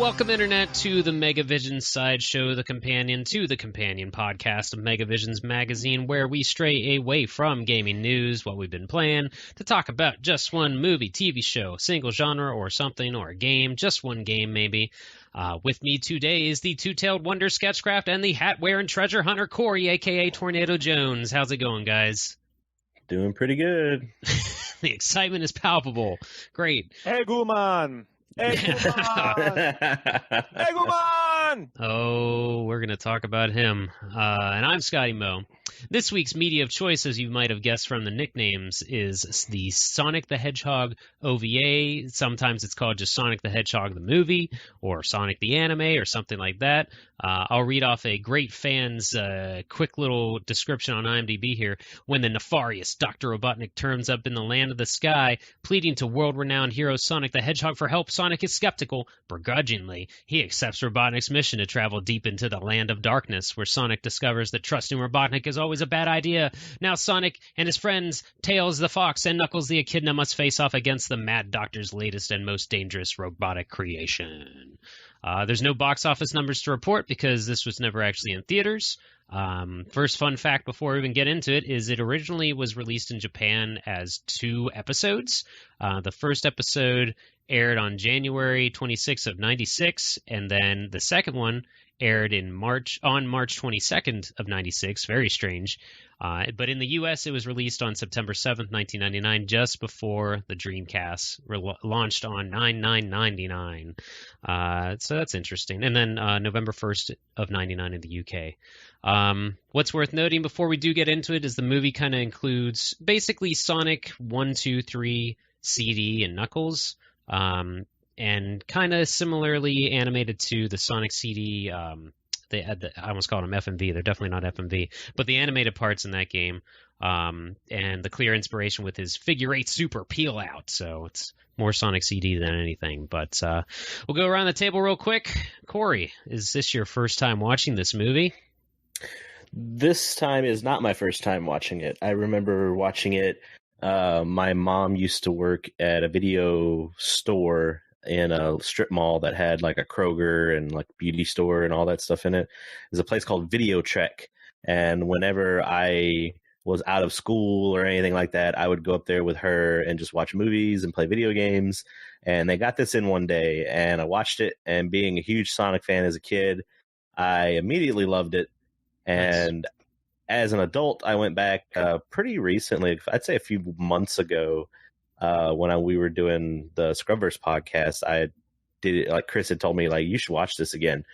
Welcome, Internet, to the Megavision Sideshow, the companion to the companion podcast of Megavision's magazine, where we stray away from gaming news, what we've been playing, to talk about just one movie, TV show, single genre, or something, or a game, just one game, maybe. With me today is the two-tailed wonder Sketchcraft and the hat-wearing treasure hunter Corey, a.k.a. Tornado Jones. How's it going, guys? Doing pretty good. The excitement is palpable. Great. Hey, Guman! Eggman! Oh, we're going to talk about him. And I'm Scotty Mo. This week's media of choice, as you might have guessed from the nicknames, is the Sonic the Hedgehog OVA. Sometimes it's called just Sonic the Hedgehog the movie, or Sonic the anime, or something like that. I'll read off a great fan's quick little description on IMDb here. When the nefarious Dr. Robotnik turns up in the land of the sky, pleading to world-renowned hero Sonic the Hedgehog for help, Sonic is skeptical. Begrudgingly, he accepts Robotnik's mission to travel deep into the land of darkness, where Sonic discovers that trusting Robotnik is always a bad idea. Now Sonic and his friends, Tails the Fox and Knuckles the Echidna, must face off against the Mad Doctor's latest and most dangerous robotic creation. There's no box office numbers to report because this was never actually in theaters. First fun fact before we even get into it is it originally was released in Japan as 2 episodes. The first episode aired on January 26th of 96, and then the second one aired on March 22nd of 96. Very strange. But in the U.S., it was released on September 7th, 1999, just before the Dreamcast launched on 9/9/99. So that's interesting. And then November 1st of 99 in the U.K. What's worth noting before we do get into it is the movie kind of includes basically Sonic 1, 2, 3, CD, and Knuckles. And kind of similarly animated to the Sonic CD. I almost called them FMV. They're definitely not FMV. But the animated parts in that game, and the clear inspiration with his figure 8 super peel out. So it's more Sonic CD than anything. But we'll go around the table real quick. Corey, is this your first time watching this movie? This time is not my first time watching it. I remember watching it. My mom used to work at a video store in a strip mall that had like a Kroger and like beauty store and all that stuff in it. There's a place called Video Trek, and whenever I was out of school or anything like that, I would go up there with her and just watch movies and play video games. And they got this in one day, and I watched it, and being a huge Sonic fan as a kid, I immediately loved it. And as an adult, I went back pretty recently, I'd say a few months ago, when we were doing the Scrubverse podcast. I did it, like Chris had told me, like, you should watch this again.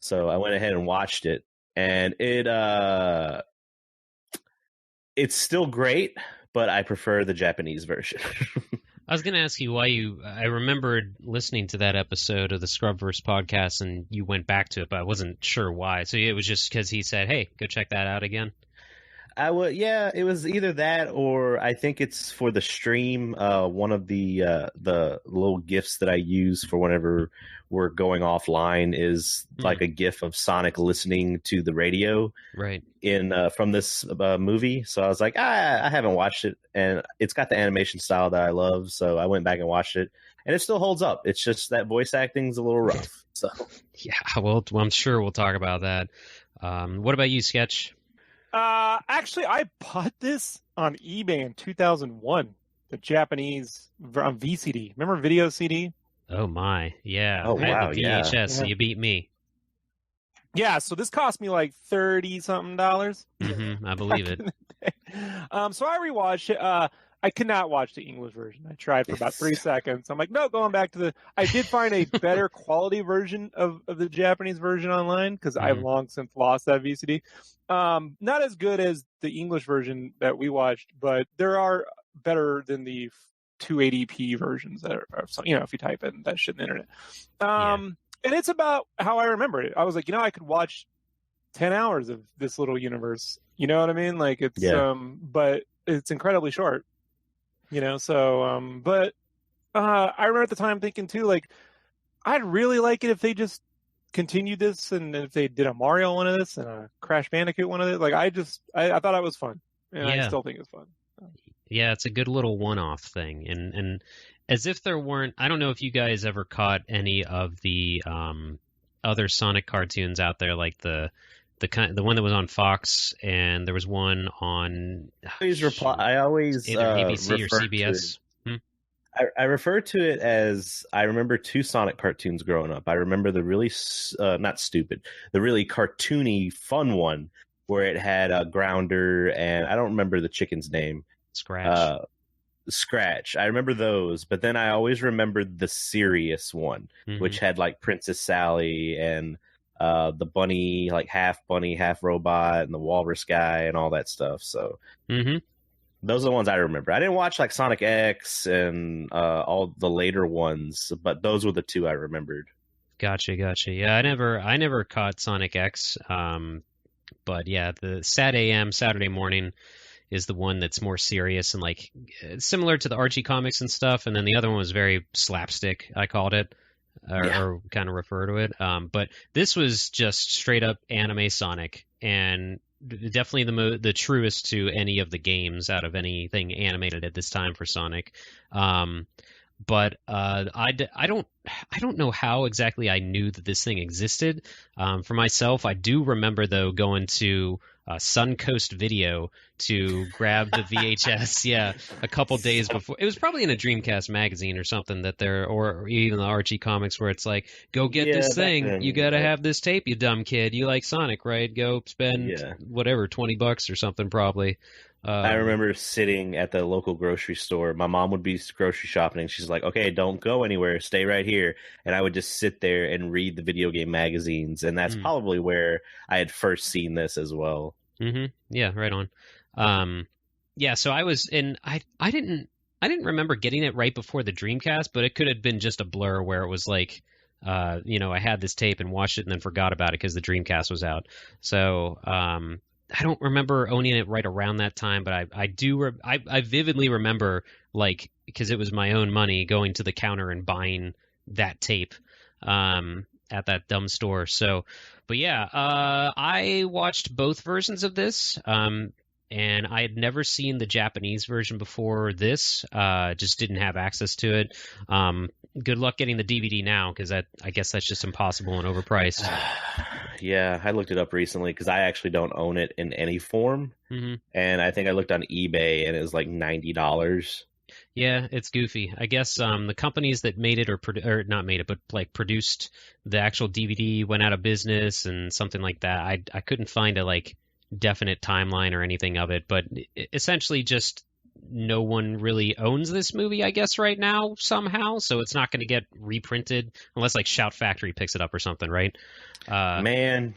So I went ahead and watched it, and it's still great, but I prefer the Japanese version. I was going to ask you I remembered listening to that episode of the Scrubverse podcast, and you went back to it, but I wasn't sure why. So it was just because he said, hey, go check that out again. Yeah, it was either that, or I think it's for the stream. One of the little GIFs that I use for whenever we're going offline is like a GIF of Sonic listening to the radio, right? From this movie. So I was like, I haven't watched it, and it's got the animation style that I love. So I went back and watched it, and it still holds up. It's just that voice acting's a little rough. So yeah, well, I'm sure we'll talk about that. What about you, Sketch? Actually, I bought this on eBay in 2001. The Japanese on VCD. Remember video CD? Oh my, yeah. Oh I wow, have a VHS, yeah. So you beat me. Yeah, so this cost me like $30-something. I believe it. So I rewatched it. I could not watch the English version. I tried for about 3 seconds. I'm like, no, going back to the... I did find a better quality version of the Japanese version online, because I've long since lost that VCD. Not as good as the English version that we watched, but there are better than the 280p versions that are, if you type in that shit in the internet. And it's about how I remember it. I was like, I could watch 10 hours of this little universe. You know what I mean? Like, it's, but it's incredibly short. But I remember at the time thinking too, like, I'd really like it if they just continued this, and if they did a Mario one of this and a Crash Bandicoot one of it. Like, I thought it was fun, and I still think it's fun. Yeah, it's a good little one-off thing, and as if there weren't. I don't know if you guys ever caught any of the other Sonic cartoons out there, like the one that was on Fox, and there was one on. I always either ABC or CBS. I refer to it as, I remember 2 Sonic cartoons growing up. I remember the really not stupid, the really cartoony fun one where it had a Grounder, and I don't remember the chicken's name. Scratch. I remember those, but then I always remembered the serious one, which had like Princess Sally and the bunny, like half bunny, half robot, and the walrus guy and all that stuff. So those are the ones I remember. I didn't watch like Sonic X and all the later ones, but those were the 2 I remembered. Gotcha. Yeah, I never caught Sonic X. But yeah, the SatAM Saturday morning is the one that's more serious and like similar to the Archie comics and stuff. And then the other one was very slapstick, I called it, or kind of refer to it. But this was just straight up anime Sonic, and definitely the truest to any of the games out of anything animated at this time for Sonic. But I don't know how exactly I knew that this thing existed. For myself, I do remember though going to Suncoast Video to grab the VHS. Yeah, a couple days before. It was probably in a Dreamcast magazine or something or even the Archie comics, where it's like, go get this thing. Then, you gotta have this tape, you dumb kid. You like Sonic, right? Go spend whatever, $20 or something probably. I remember sitting at the local grocery store. My mom would be grocery shopping, and she's like, okay, don't go anywhere. Stay right here. And I would just sit there and read the video game magazines. And that's probably where I had first seen this as well. Yeah, right on. Yeah, so I was in. I didn't remember getting it right before the Dreamcast, but it could have been just a blur where it was like, I had this tape and watched it and then forgot about it because the Dreamcast was out. So I don't remember owning it right around that time, but I vividly remember, like, because it was my own money, going to the counter and buying that tape at that dumb store. So, but yeah, I watched both versions of this, and I had never seen the Japanese version before this. Just didn't have access to it. Good luck getting the DVD now, because I guess that's just impossible and overpriced. Yeah, I looked it up recently because I actually don't own it in any form. And I think I looked on eBay and it was like $90. Yeah, it's goofy. I guess the companies that made it or not made it, but like produced the actual DVD went out of business and something like that. I couldn't find a like definite timeline or anything of it, but essentially just no one really owns this movie, I guess, right now somehow. So it's not going to get reprinted unless like Shout Factory picks it up or something, right? Man,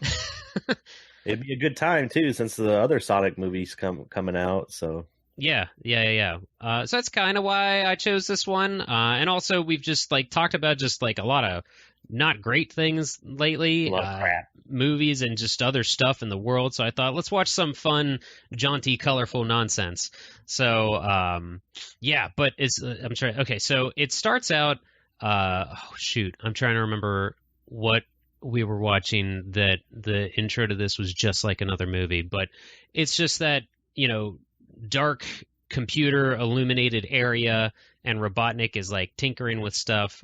it'd be a good time too, since the other Sonic movies coming out. So yeah. So that's kind of why I chose this one. And also we've just like talked about just like a lot of not great things lately, movies and just other stuff in the world. So I thought, let's watch some fun, jaunty, colorful nonsense. So yeah, but I'm trying. Okay, so it starts out. I'm trying to remember what we were watching. That the intro to this was just like another movie, but it's just that dark computer illuminated area, and Robotnik is like tinkering with stuff.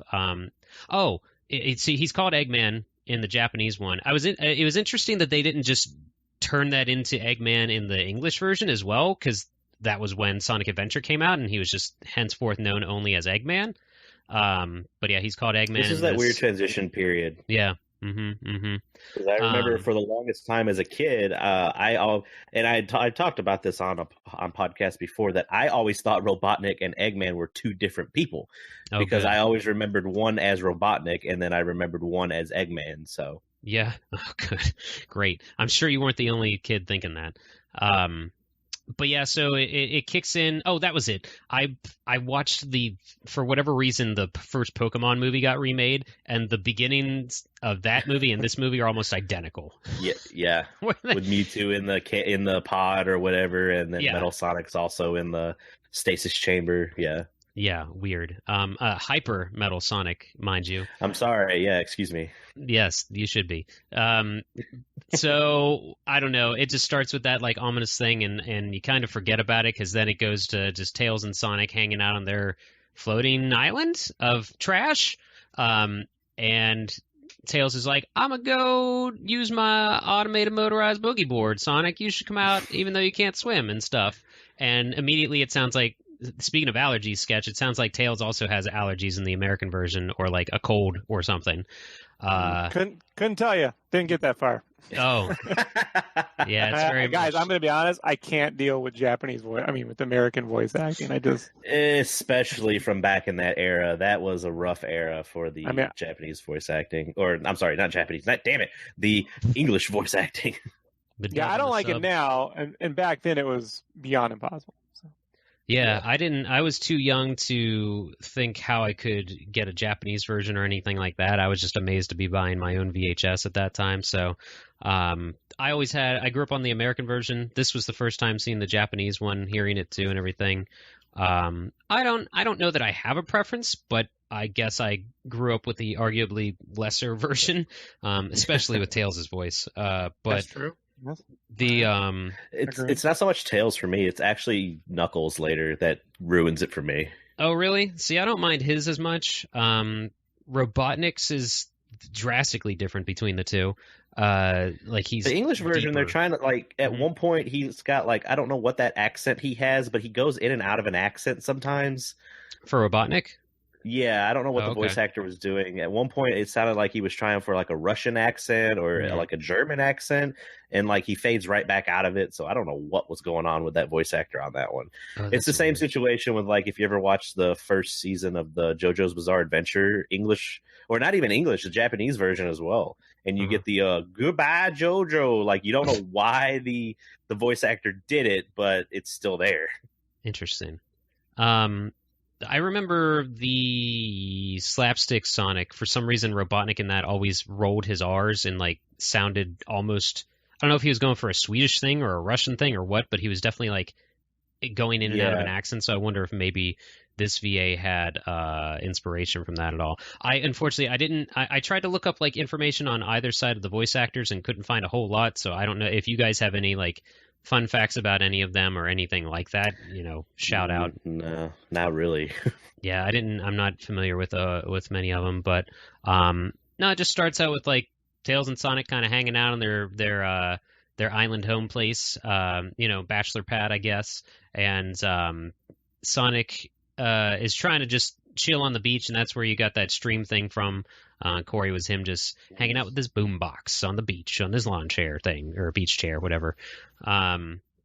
He's called Eggman in the Japanese one. It was interesting that they didn't just turn that into Eggman in the English version as well, because that was when Sonic Adventure came out, and he was just henceforth known only as Eggman. But yeah, he's called Eggman. This is that weird transition period. Yeah. Because I remember for the longest time as a kid, I talked about this on podcasts before, that I always thought Robotnik and Eggman were 2 different people, because I always remembered one as Robotnik and then I remembered one as Eggman. So yeah, good, great. I'm sure you weren't the only kid thinking that. But yeah, so it kicks in. Oh, that was it. I watched for whatever reason, the first Pokemon movie got remade, and the beginnings of that movie and this movie are almost identical. Yeah. With Mewtwo in the pod or whatever, and then Metal Sonic's also in the stasis chamber. Yeah. Yeah, weird. Hyper Metal Sonic, mind you. I'm sorry. Yeah, excuse me. Yes, you should be. So I don't know. It just starts with that like ominous thing, and you kind of forget about it, because then it goes to just Tails and Sonic hanging out on their floating island of trash. And Tails is like, I'm gonna go use my automated motorized boogie board. Sonic, you should come out even though you can't swim and stuff. And immediately it sounds like, speaking of allergies sketch, it sounds like Tails also has allergies in the American version, or like a cold or something. Couldn't tell you. Didn't get that far. Oh, yeah, it's very guys. much... I'm going to be honest. I can't deal with Japanese voice. I mean, with American voice acting. Especially from back in that era. That was a rough era for the Japanese voice acting. Or I'm sorry, not Japanese. Damn it, the English voice acting. Yeah, I don't like it now, and back then it was beyond impossible. Yeah, I was too young to think how I could get a Japanese version or anything like that. I was just amazed to be buying my own VHS at that time. So I grew up on the American version. This was the first time seeing the Japanese one, hearing it too and everything. I don't know that I have a preference, but I guess I grew up with the arguably lesser version, especially with Tails' voice. But that's true. It's not so much Tails for me. It's actually Knuckles later that ruins it for me. Oh, really? See, I don't mind his as much. Robotnik's is drastically different between the two. Like he's the English version. Deeper. They're trying to like at one point he's got like I don't know what that accent he has, but he goes in and out of an accent sometimes. For Robotnik. Yeah, I don't know what the voice actor was doing. At one point, it sounded like he was trying for like a Russian accent or like a German accent, and like he fades right back out of it. So I don't know what was going on with that voice actor on that one. It's the same situation with like if you ever watched the first season of the JoJo's Bizarre Adventure English, or not even English, the Japanese version as well, and you get the "Goodbye JoJo." Like you don't know why the voice actor did it, but it's still there. Interesting. I remember the slapstick Sonic. For some reason, Robotnik in that always rolled his R's and like sounded almost. I don't know if he was going for a Swedish thing or a Russian thing or what, but he was definitely like going in and out of an accent. So I wonder if maybe this VA had inspiration from that at all. Unfortunately, I didn't. I tried to look up like information on either side of the voice actors and couldn't find a whole lot. So I don't know if you guys have any like fun facts about any of them or anything like that, shout out. No, not really. Yeah, I'm not familiar with many of them, but no, it just starts out with like Tails and Sonic kind of hanging out on their island home place, bachelor pad, I guess, and Sonic is trying to just chill on the beach, and that's where you got that stream thing from. Corey was him just hanging out with his boombox on the beach on his lawn chair thing or beach chair, whatever.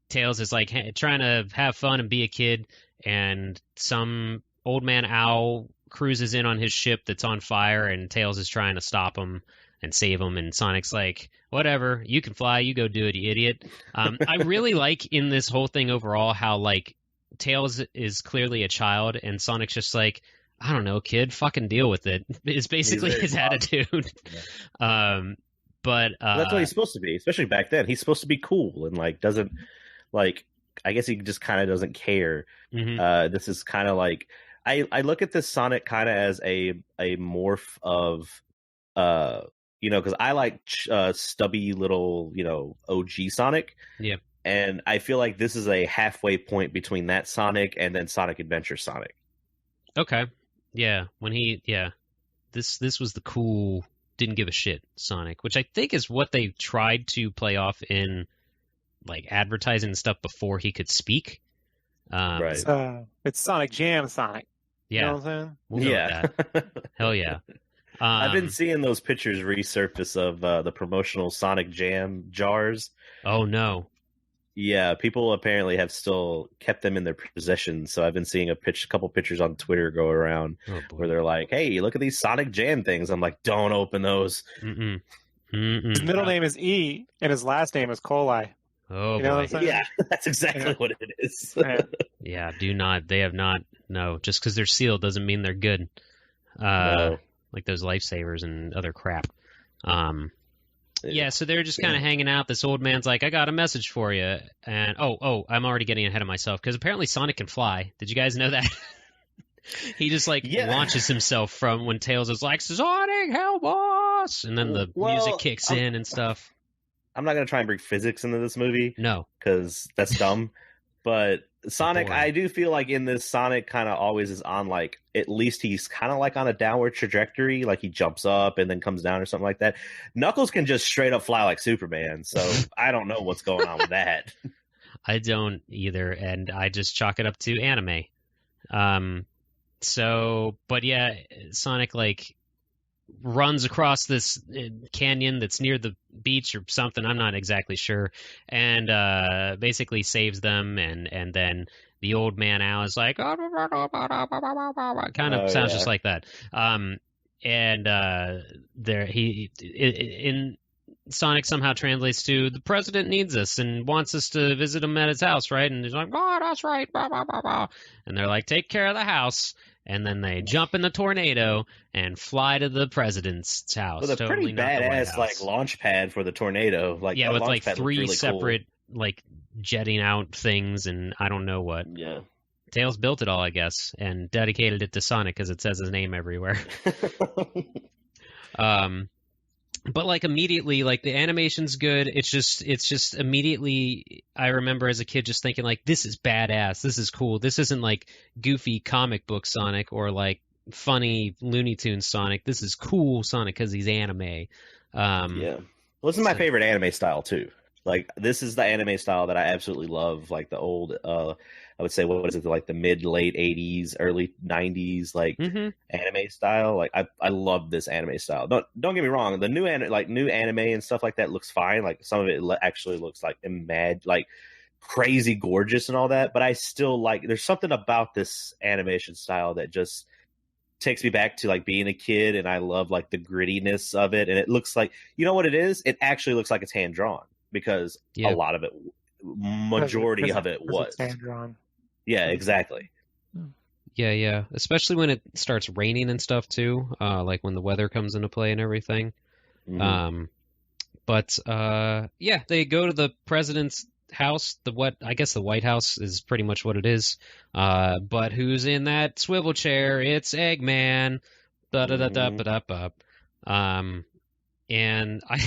Tails is like trying to have fun and be a kid, and some old man owl cruises in on his ship that's on fire, and Tails is trying to stop him and save him, and Sonic's like, whatever, you can fly, you go do it, you idiot. I really like in this whole thing overall how like Tails is clearly a child and Sonic's just like, I don't know, kid, fucking deal with it. It's basically his attitude. But that's what he's supposed to be, especially back then. He's supposed to be cool and like doesn't like. I guess he just kind of doesn't care. Mm-hmm. This is kind of like I look at this Sonic kind of as a morph of because I like stubby little OG Sonic. Yeah. And I feel like this is a halfway point between that Sonic and then Sonic Adventure Sonic. Okay. Yeah, this was the cool, didn't give a shit Sonic, which I think is what they tried to play off in like advertising and stuff before he could speak. Right. It's Sonic Jam Sonic. Yeah. You know what I'm saying? We'll go with that. Hell yeah. I've been seeing those pictures resurface of the promotional Sonic Jam jars. Oh, no. Yeah, people apparently have still kept them in their possession. So I've been seeing a couple pictures on Twitter go around where they're like, "Hey, look at these Sonic Jam things." I'm like, "Don't open those." Mm-mm. His middle name is E, and his last name is Coli. Oh, you know what I'm saying? Yeah, that's exactly what it is. Yeah, do not. They have not. No, just because they're sealed doesn't mean they're good. No. Like those lifesavers and other crap. Yeah, so they're just kind of hanging out. This old man's like, I got a message for you. And, I'm already getting ahead of myself. Because apparently Sonic can fly. Did you guys know that? He just, launches himself from when Tails is like, Sonic, help us! And then the music kicks in and stuff. I'm not going to try and bring physics into this movie. No. Because that's dumb. But Sonic, boring. I do feel like in this, Sonic kind of always is on like, at least he's kind of like on a downward trajectory, like he jumps up and then comes down or something like that. Knuckles can just straight up fly like Superman, so I don't know what's going on with that. I don't either, and I just chalk it up to anime. But yeah, Sonic like runs across this canyon that's near the beach or something. I'm not exactly sure, and basically saves them, and then the old man Al is like, kind of sounds just like that. There in Sonic somehow translates to the president needs us and wants us to visit him at his house, right? And he's like, oh, that's right, blah, blah, blah, blah. And they're like, take care of the house. And then they jump in the tornado and fly to the president's house. With a totally pretty badass like launch pad for the tornado. Like yeah, with like 3 really separate like jetting out things and I don't know what. Yeah. Tails built it all, I guess, and dedicated it to Sonic because it says his name everywhere. But like immediately, like the animation's good. It's just immediately. I remember as a kid just thinking like, this is badass. This is cool. This isn't like goofy comic book Sonic or like funny Looney Tunes Sonic. This is cool Sonic because he's anime. Yeah, well, this is my favorite anime style too. Like this is the anime style that I absolutely love. Like the old, I would say, what is it? Like the mid late '80s, early '90s, like anime style. Like I love this anime style. Don't get me wrong. The new anime and stuff like that looks fine. Like some of it actually looks like like crazy gorgeous and all that. But I still like. There's something about this animation style that just takes me back to like being a kid, and I love like the grittiness of it. And it looks like, you know what it is? It actually looks like it's hand drawn because a lot of it, majority of it was hand drawn. Yeah, exactly. Yeah. Especially when it starts raining and stuff too, like when the weather comes into play and everything. Mm-hmm. Yeah, they go to the president's house. I guess the White House is pretty much what it is. But who's in that swivel chair? It's Eggman. And I,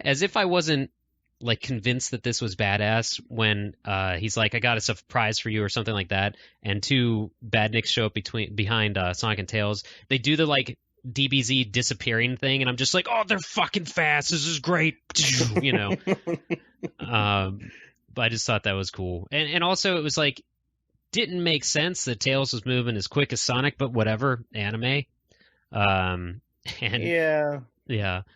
as if I wasn't like convinced that this was badass when he's like, I got a surprise for you or something like that, and 2 badniks show up behind Sonic and Tails. They do the like DBZ disappearing thing, and I'm just like, oh, they're fucking fast. This is great, you know. But I just thought that was cool, and also it was like didn't make sense that Tails was moving as quick as Sonic, but whatever, anime. And yeah,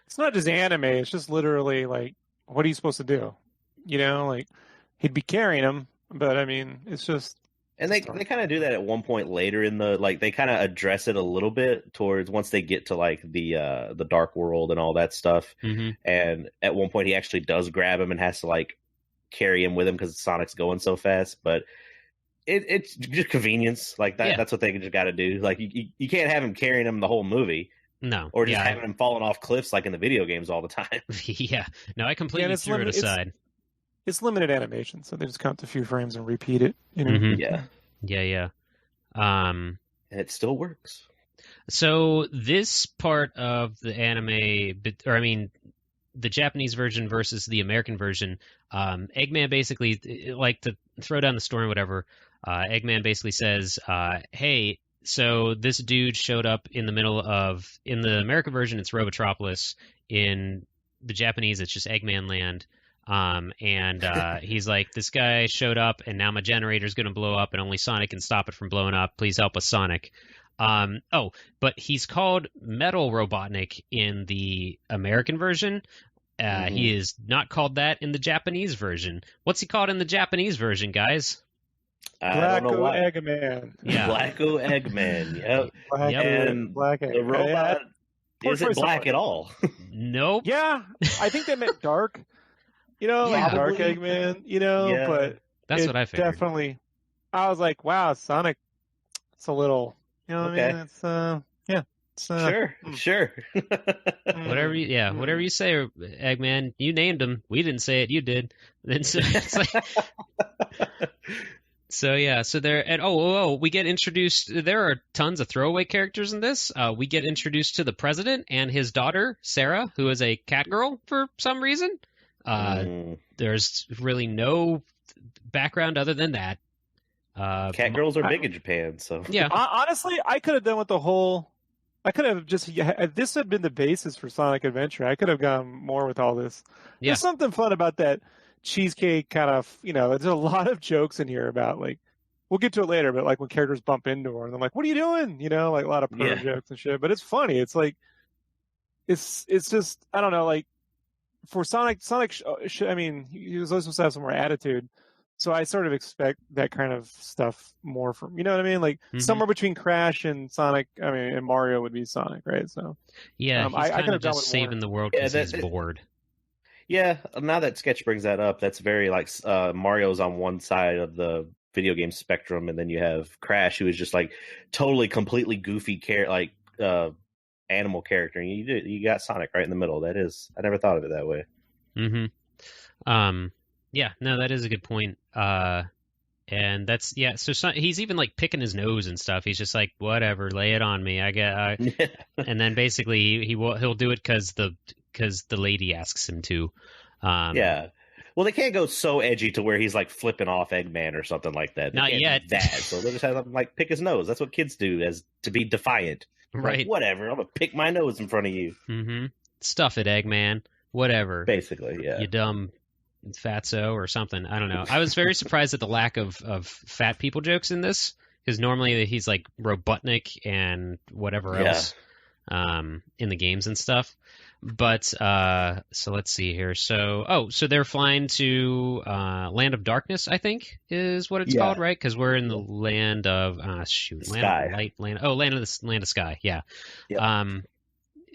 it's not just anime. It's just literally like, what are you supposed to do? You know, like he'd be carrying him, but I mean, it's just. And they kind of do that at one point later in the, like they kind of address it a little bit towards once they get to like the dark world and all that stuff. Mm-hmm. And at one point he actually does grab him and has to like carry him with him because Sonic's going so fast. But it's just convenience, like that. Yeah. That's what they just got to do. Like you can't have him carrying him the whole movie. No. Or just having him falling off cliffs like in the video games all the time. Yeah. No, I completely threw it aside. It's limited animation, so they just count a few frames and repeat it. You know? Mm-hmm. Yeah. And it still works. So this part of the anime, or I mean, the Japanese version versus the American version, Eggman basically, like to throw down the story or whatever, Eggman basically says, hey, so this dude showed up in the American version, it's Robotropolis. In the Japanese, it's just Eggman Land. He's like, this guy showed up and now my generator's going to blow up and only Sonic can stop it from blowing up. Please help us, Sonic. But he's called Metal Robotnik in the American version. He is not called that in the Japanese version. What's he called in the Japanese version, guys? I don't know why. Eggman. Yeah. Blacko Eggman. Yep. Black the robot isn't black at all. Nope. Yeah, I think they meant dark. You know, like Dark Eggman. You know, but that's what I figured. Definitely. I was like, wow, Sonic. It's a little. You know what I mean? It's Sure. Whatever you say, Eggman. You named him. We didn't say it. You did. And so it's like. So yeah, so there, and we get introduced. There are tons of throwaway characters in this. We get introduced to the president and his daughter Sarah, who is a cat girl for some reason. There's really no background other than that. Cat girls are big in Japan, so Yeah. Honestly, I could have done with the whole. I could have just. If this had been the basis for Sonic Adventure, I could have gone more with all this. Yeah. There's something fun about that cheesecake kind of. There's a lot of jokes in here about like. We'll get to it later, but like when characters bump into her and they're like, "What are you doing?" Like a lot of perv jokes and shit. But it's funny. It's like, it's just I don't know. Like for Sonic, I mean, he was supposed to have some more attitude. So I sort of expect that kind of stuff more from, you know what I mean? Like somewhere between Crash and Sonic, and Mario would be Sonic, right? So yeah, he's kind of just saving the world because he's bored. Yeah, now that Sketch brings that up, that's very like Mario's on one side of the video game spectrum, and then you have Crash, who is just like totally, completely goofy animal character, and you got Sonic right in the middle. I never thought of it that way. Yeah, no, that is a good point. And that's so he's even like picking his nose and stuff. He's just like, whatever, lay it on me. And then basically he'll do it because the lady asks him to. Yeah. Well, they can't go so edgy to where he's like flipping off Eggman or something like that. Not yet. So they just have him like pick his nose. That's what kids do, as to be defiant. Right. Like, whatever. I'm gonna pick my nose in front of you. Mm-hmm. Stuff it, Eggman. Whatever. Basically, yeah. You dumb fatso or something. I don't know. I was very surprised at the lack of fat people jokes in this, because normally he's like Robotnik and whatever else in the games and stuff. But so let's see here. So they're flying to Land of Darkness, I think is what it's called, right? Because we're in the land of land Sky. of light, land of sky. Yeah. Yep.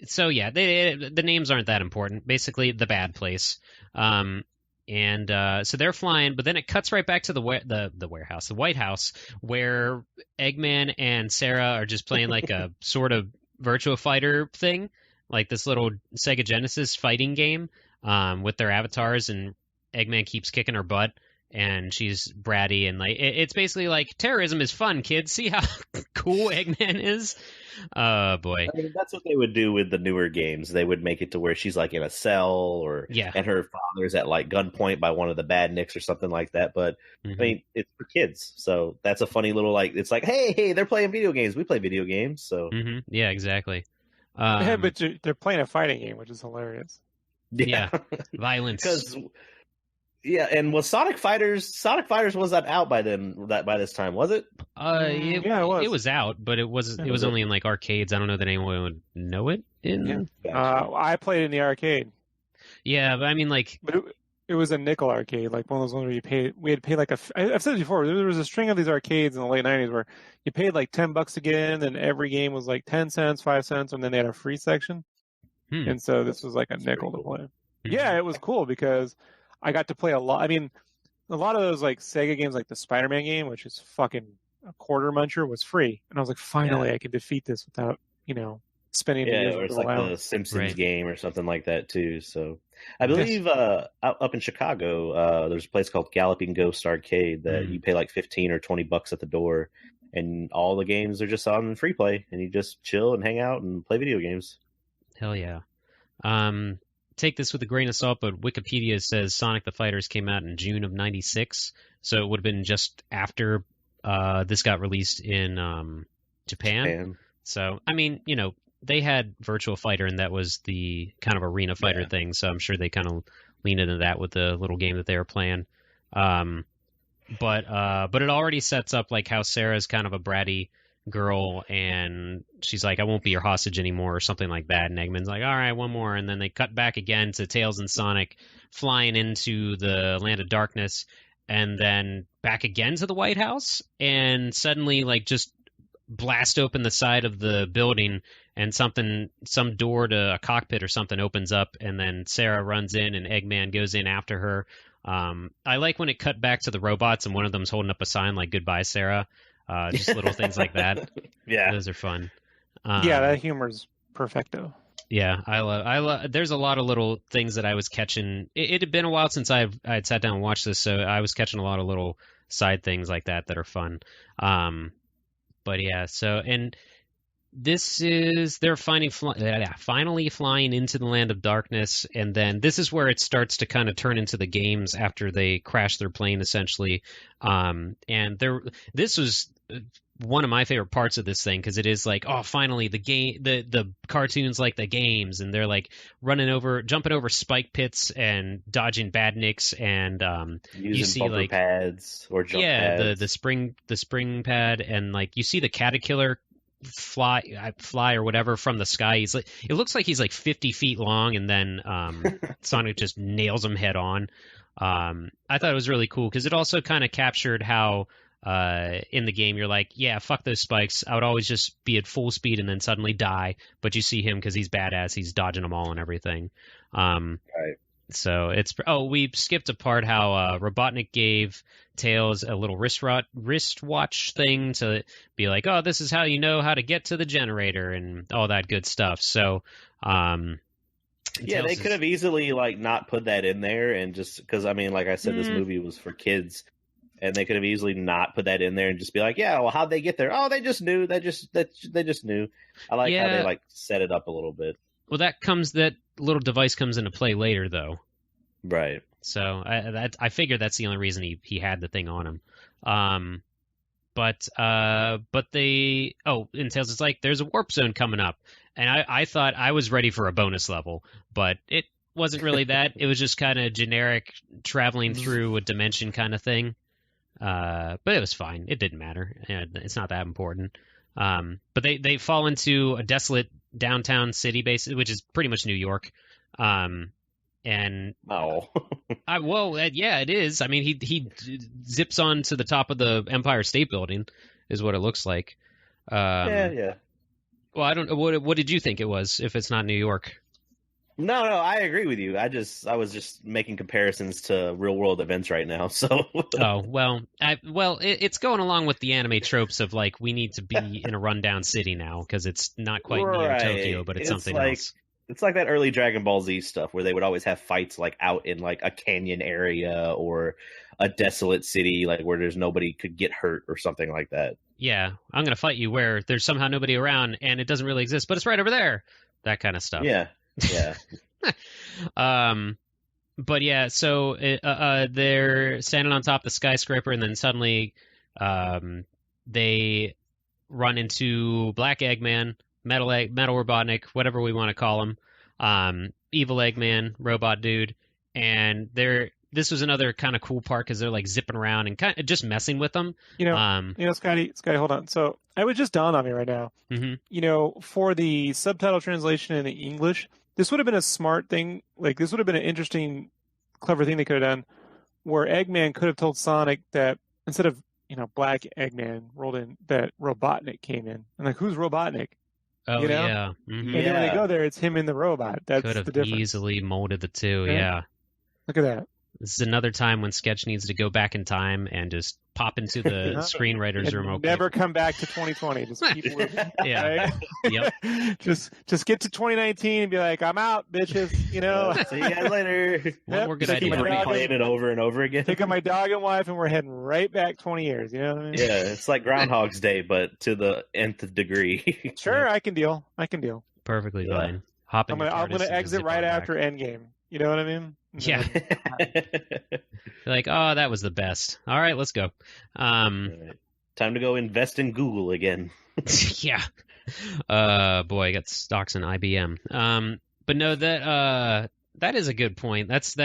So yeah, the names aren't that important. Basically, the bad place. And so they're flying, but then it cuts right back to the warehouse, the White House, where Eggman and Sarah are just playing like a sort of Virtua Fighter thing, like this little Sega Genesis fighting game with their avatars, and Eggman keeps kicking her butt, and she's bratty, and like it's basically like terrorism is fun, kids. See how cool Eggman is. Oh boy! I mean, that's what they would do with the newer games. They would make it to where she's like in a cell, and her father's at like gunpoint by one of the badniks or something like that. But I mean, it's for kids, so that's a funny little like. It's like, hey, they're playing video games. We play video games, so yeah, exactly. But they're playing a fighting game, which is hilarious. Yeah, violence. And was Sonic Fighters wasn't out by this time, was it? It was. It was out, but it was only in like arcades. I don't know that anyone would know it in. Yeah. I played it in the arcade. Yeah, but I mean, like, but it was a nickel arcade, like one of those ones where we had to pay like I've said it before, there was a string of these arcades in the late 90s where you paid like $10 to get in, and every game was like 10 cents, 5 cents, and then they had a free section. And so this was like a nickel to play. Yeah, it was cool because I got to play a lot. I mean, a lot of those like Sega games, like the Spider-Man game, which is fucking a quarter muncher, was free, and I was like, finally, I can defeat this without spending. Or it's like the Simpsons game or something like that too. So I believe up in Chicago, there's a place called Galloping Ghost Arcade that you pay like $15 or $20 at the door, and all the games are just on free play, and you just chill and hang out and play video games. Hell yeah. Take this with a grain of salt, but Wikipedia says Sonic the Fighters came out in June of '96, so it would have been just after this got released in Japan. So, I mean, they had Virtua Fighter, and that was the kind of arena fighter thing, so I'm sure they kind of leaned into that with the little game that they were playing. But it already sets up like how Sarah's kind of a bratty girl, and she's like, I won't be your hostage anymore, or something like that, and Eggman's like, all right, one more, and then they cut back again to Tails and Sonic flying into the Land of Darkness, and then back again to the White House, and suddenly like just blast open the side of the building, and some door to a cockpit or something opens up, and then Sarah runs in, and Eggman goes in after her. I like when it cut back to the robots, and one of them's holding up a sign like, goodbye, Sarah. Just little things like that. Yeah, those are fun. That humor's perfecto. Yeah, I love. There's a lot of little things that I was catching. It had been a while since I had sat down and watched this, so I was catching a lot of little side things like that are fun. But yeah, so and they're finally flying into the land of darkness, and then this is where it starts to kind of turn into the games after they crash their plane, essentially. This was one of my favorite parts of this thing, because it is like, oh, finally the cartoons like the games, and they're like jumping over spike pits and dodging badniks, and using you see bumper like pads or jump pads. the spring pad, and like you see the caterpillar fly or whatever from the sky. He's like, it looks like he's like 50 feet long, and then Sonic just nails him head on. I thought it was really cool because it also kind of captured how in the game you're like, yeah, fuck those spikes. I would always just be at full speed and then suddenly die. But you see him because he's badass. He's dodging them all and everything. Right. So we skipped a part how Robotnik gave Tails a little wristwatch thing to be like, oh, this is how you know how to get to the generator and all that good stuff. So they could have easily like not put that in there, and just because, I mean, like I said, this movie was for kids, and they could have easily not put that in there and just be like, yeah, well, how'd they get there? Oh, they just knew. They just knew. I like how they like set it up a little bit. Well, that little device comes into play later, though. Right. So I figure that's the only reason he had the thing on him. But in Tails, it's like, there's a warp zone coming up. And I thought I was ready for a bonus level, but it wasn't really that. It was just kind of generic traveling through a dimension kind of thing. But it was fine. It didn't matter. It's not that important. But they fall into a desolate downtown city base, which is pretty much New York. And yeah, it is. I mean, he zips on to the top of the Empire State Building, is what it looks like. Yeah. Well, I don't know. What did you think it was, if it's not New York? No, I agree with you. I was just making comparisons to real world events right now. So. Oh, well, it's going along with the anime tropes of like, we need to be in a rundown city now because it's not quite near Tokyo, but it's something else. It's like that early Dragon Ball Z stuff where they would always have fights like out in like a canyon area or a desolate city, like where there's nobody could get hurt or something like that. Yeah, I'm going to fight you where there's somehow nobody around and it doesn't really exist, but it's right over there. That kind of stuff. Yeah. But yeah, so they're standing on top of the skyscraper, and then suddenly they run into Black Eggman, Metal Robotnik, whatever we want to call him, Evil Eggman, Robot Dude, and this was another kind of cool part because they're like zipping around and kind of just messing with them. Scotty, hold on. So it would just dawn on me right now. Mm-hmm. For the subtitle translation in the English, this would have been a smart thing. Like, this would have been an interesting, clever thing they could have done, where Eggman could have told Sonic that instead of Black Eggman rolled in, that Robotnik came in, and like, who's Robotnik? Oh, yeah. Mm-hmm. And then when they go there, it's him in the robot. That's could have the difference. Easily molded the two. Okay. Yeah. Look at that. This is another time when Sketch needs to go back in time and just pop into the screenwriter's room. Never come back to 2020. Just keep moving. Yeah. Right? Yep. Just get to 2019 and be like, I'm out, bitches. See you guys later. One more good idea. Replaying it over and over again. Taking my dog and wife, and we're heading right back 20 years. You know what I mean? Yeah, it's like Groundhog's Day, but to the nth degree. Sure, I can deal. Perfectly fine. I'm gonna exit right after Endgame. You know what I mean? Yeah. Like, oh, that was the best. All right, let's go. Right. Time to go invest in Google again. Yeah. Boy, I got stocks in IBM. But no, that is a good point. That's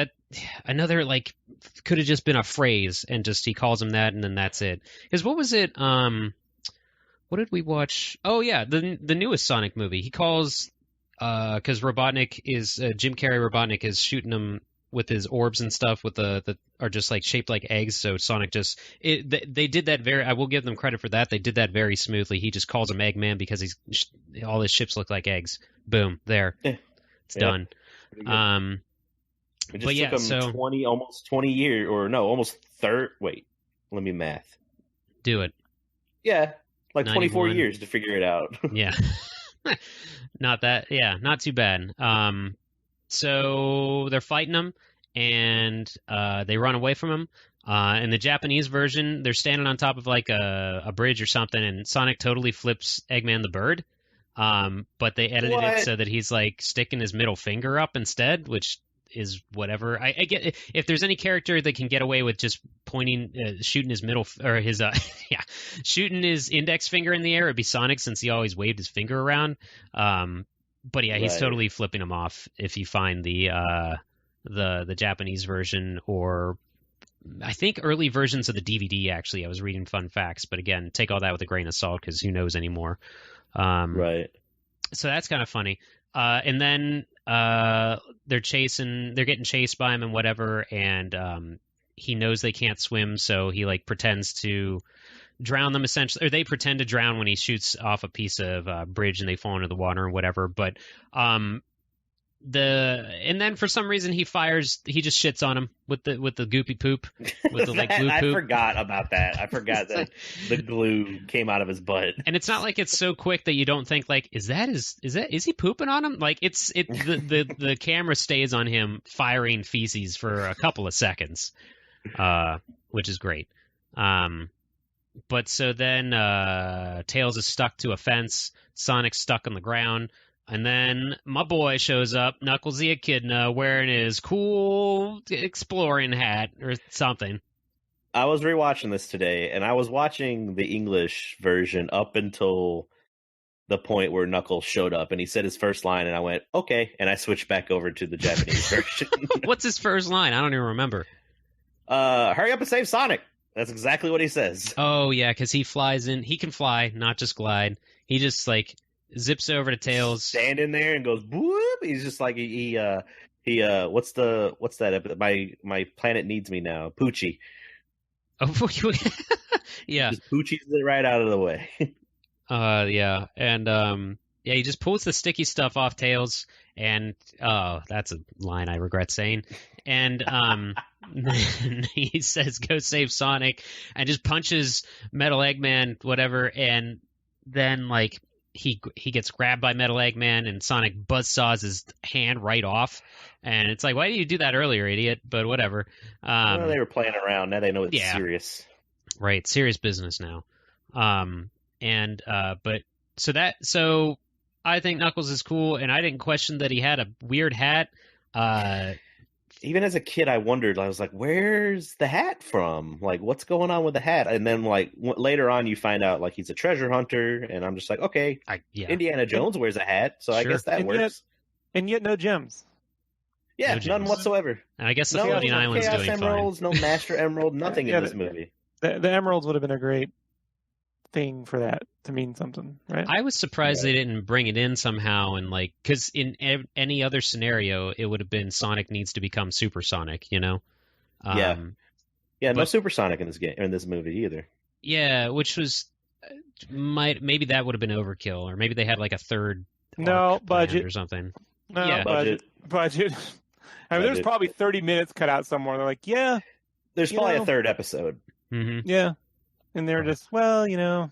another, like, could have just been a phrase and just he calls him that and then that's it. Because what was it? What did we watch? Oh yeah, the newest Sonic movie. He calls because Robotnik is Jim Carrey. Robotnik is shooting him with his orbs and stuff with the are just like shaped like eggs. So Sonic they did that very. I will give them credit for that. They did that very smoothly. He just calls him Eggman because all his ships look like eggs. Boom, there, it's done. It just took him 20, almost 20 years, or no, almost 30. Wait, let me math. Do it. Yeah, like 24 91. years to figure it out. Yeah. Not too bad. So they're fighting him, and they run away from him. In the Japanese version, they're standing on top of like a bridge or something, and Sonic totally flips Eggman the bird. But they edited What? it so that he's like sticking his middle finger up instead, which is whatever. I get if there's any character that can get away with just pointing, shooting his middle or his shooting his index finger in the air, it'd be Sonic, since he always waved his finger around. But yeah, he's totally flipping him off if you find the Japanese version, or I think early versions of the DVD. Actually, I was reading fun facts, but again, take all that with a grain of salt because who knows anymore. Right. So that's kind of funny. And then they're getting chased by him and whatever, and he knows they can't swim, so he like pretends to drown them essentially, or they pretend to drown when he shoots off a piece of bridge and they fall into the water or whatever. But and then for some reason he just shits on him with the goopy poop, with the like glue poop. I forgot about that. I forgot that the glue came out of his butt. And it's not like it's so quick that you don't think like, is he pooping on him? Like the camera stays on him firing feces for a couple of seconds, which is great. But so then Tails is stuck to a fence, Sonic's stuck on the ground. And then my boy shows up, Knuckles the Echidna, wearing his cool exploring hat or something. I was rewatching this today, and I was watching the English version up until the point where Knuckles showed up, and he said his first line, and I went, okay, and I switched back over to the Japanese version. What's his first line? I don't even remember. Hurry up and save Sonic. That's exactly what he says. Oh, yeah, because he flies in. He can fly, not just glide. He just, like, zips over to Tails, standing there and goes whoop. He's just like what's that? My planet needs me now. Poochie. Oh, yeah. Just Poochie's it right out of the way. Yeah, and he just pulls the sticky stuff off Tails, and that's a line I regret saying. And he says, "Go save Sonic," and just punches Metal Eggman, whatever, and then like. He gets grabbed by Metal Eggman, and Sonic buzzsaws his hand right off. And it's like, why didn't you do that earlier, idiot? But whatever. Well, they were playing around. Now they know it's serious. Right, serious business now. But so I think Knuckles is cool, and I didn't question that he had a weird hat. Even as a kid, I wondered. I was like, "Where's the hat from? Like, what's going on with the hat?" And then, like later on, you find out like he's a treasure hunter, and I'm just like, "Okay, Indiana Jones wears a hat, so I guess that works." Yet no gems. Yeah, no none whatsoever. And I guess the Floating Island's Chaos doing Emeralds, fine. No Master Emerald, nothing in this movie. The Emeralds would have been a great thing for that to mean something, right? I was surprised they didn't bring it in somehow, and like, because in any other scenario, it would have been Sonic needs to become Super Sonic, you know? No Super Sonic in this movie either. Yeah, which was maybe that would have been overkill, or maybe they had like a third budget or something. No, yeah. budget. I mean, there's probably 30 minutes cut out somewhere. They're like, there's probably a third episode. Mm-hmm. Yeah. And they're just, Sega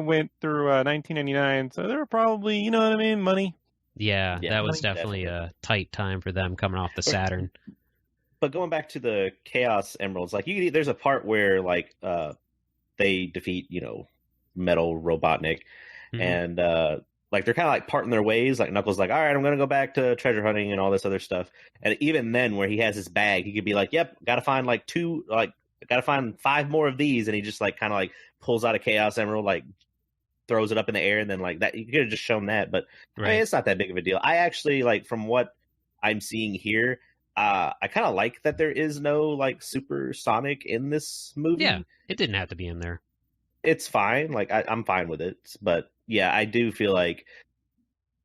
went through 1999, so they were probably, you know what I mean, money. Yeah, that was definitely a tight time for them coming off the Saturn. But going back to the Chaos Emeralds, like there's a part where like they defeat, Metal Robotnik, and like they're kind of like parting their ways. Like Knuckles, like, all right, I'm gonna go back to treasure hunting and all this other stuff. And even then, where he has his bag, he could be like, "Yep, gotta find gotta find 5 more of these," and he just like kind of like pulls out a Chaos Emerald, like throws it up in the air, and then like that you could have just shown that. But I mean, it's not that big of a deal. I actually like from what I'm seeing here. I kind of like that there is no like Super Sonic in this movie. Yeah, it didn't have to be in there. It's fine. Like I'm fine with it. But yeah, I do feel like,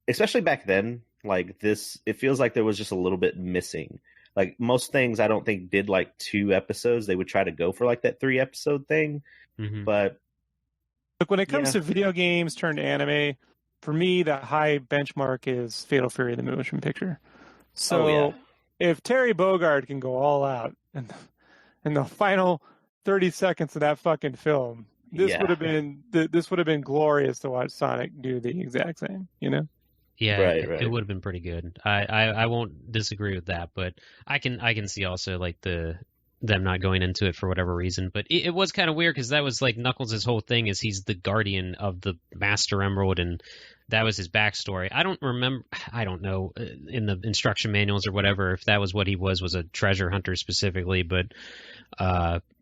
especially back then, like this, it feels like there was just a little bit missing. Like most things, I don't think did like 2 episodes. They would try to go for like that 3 episode thing. Mm-hmm. But look, when it comes to video games turned anime, for me, the high benchmark is Fatal Fury, the motion picture. So. If Terry Bogard can go all out in the final 30 seconds of that fucking film, this would have been glorious to watch Sonic do the exact same, you know? Yeah, right. It would have been pretty good. I won't disagree with that, but I can see also like them not going into it for whatever reason. But it was kind of weird because that was like Knuckles' whole thing is he's the guardian of the Master Emerald, and that was his backstory. I don't know in the instruction manuals or whatever if that was what he was a treasure hunter specifically, but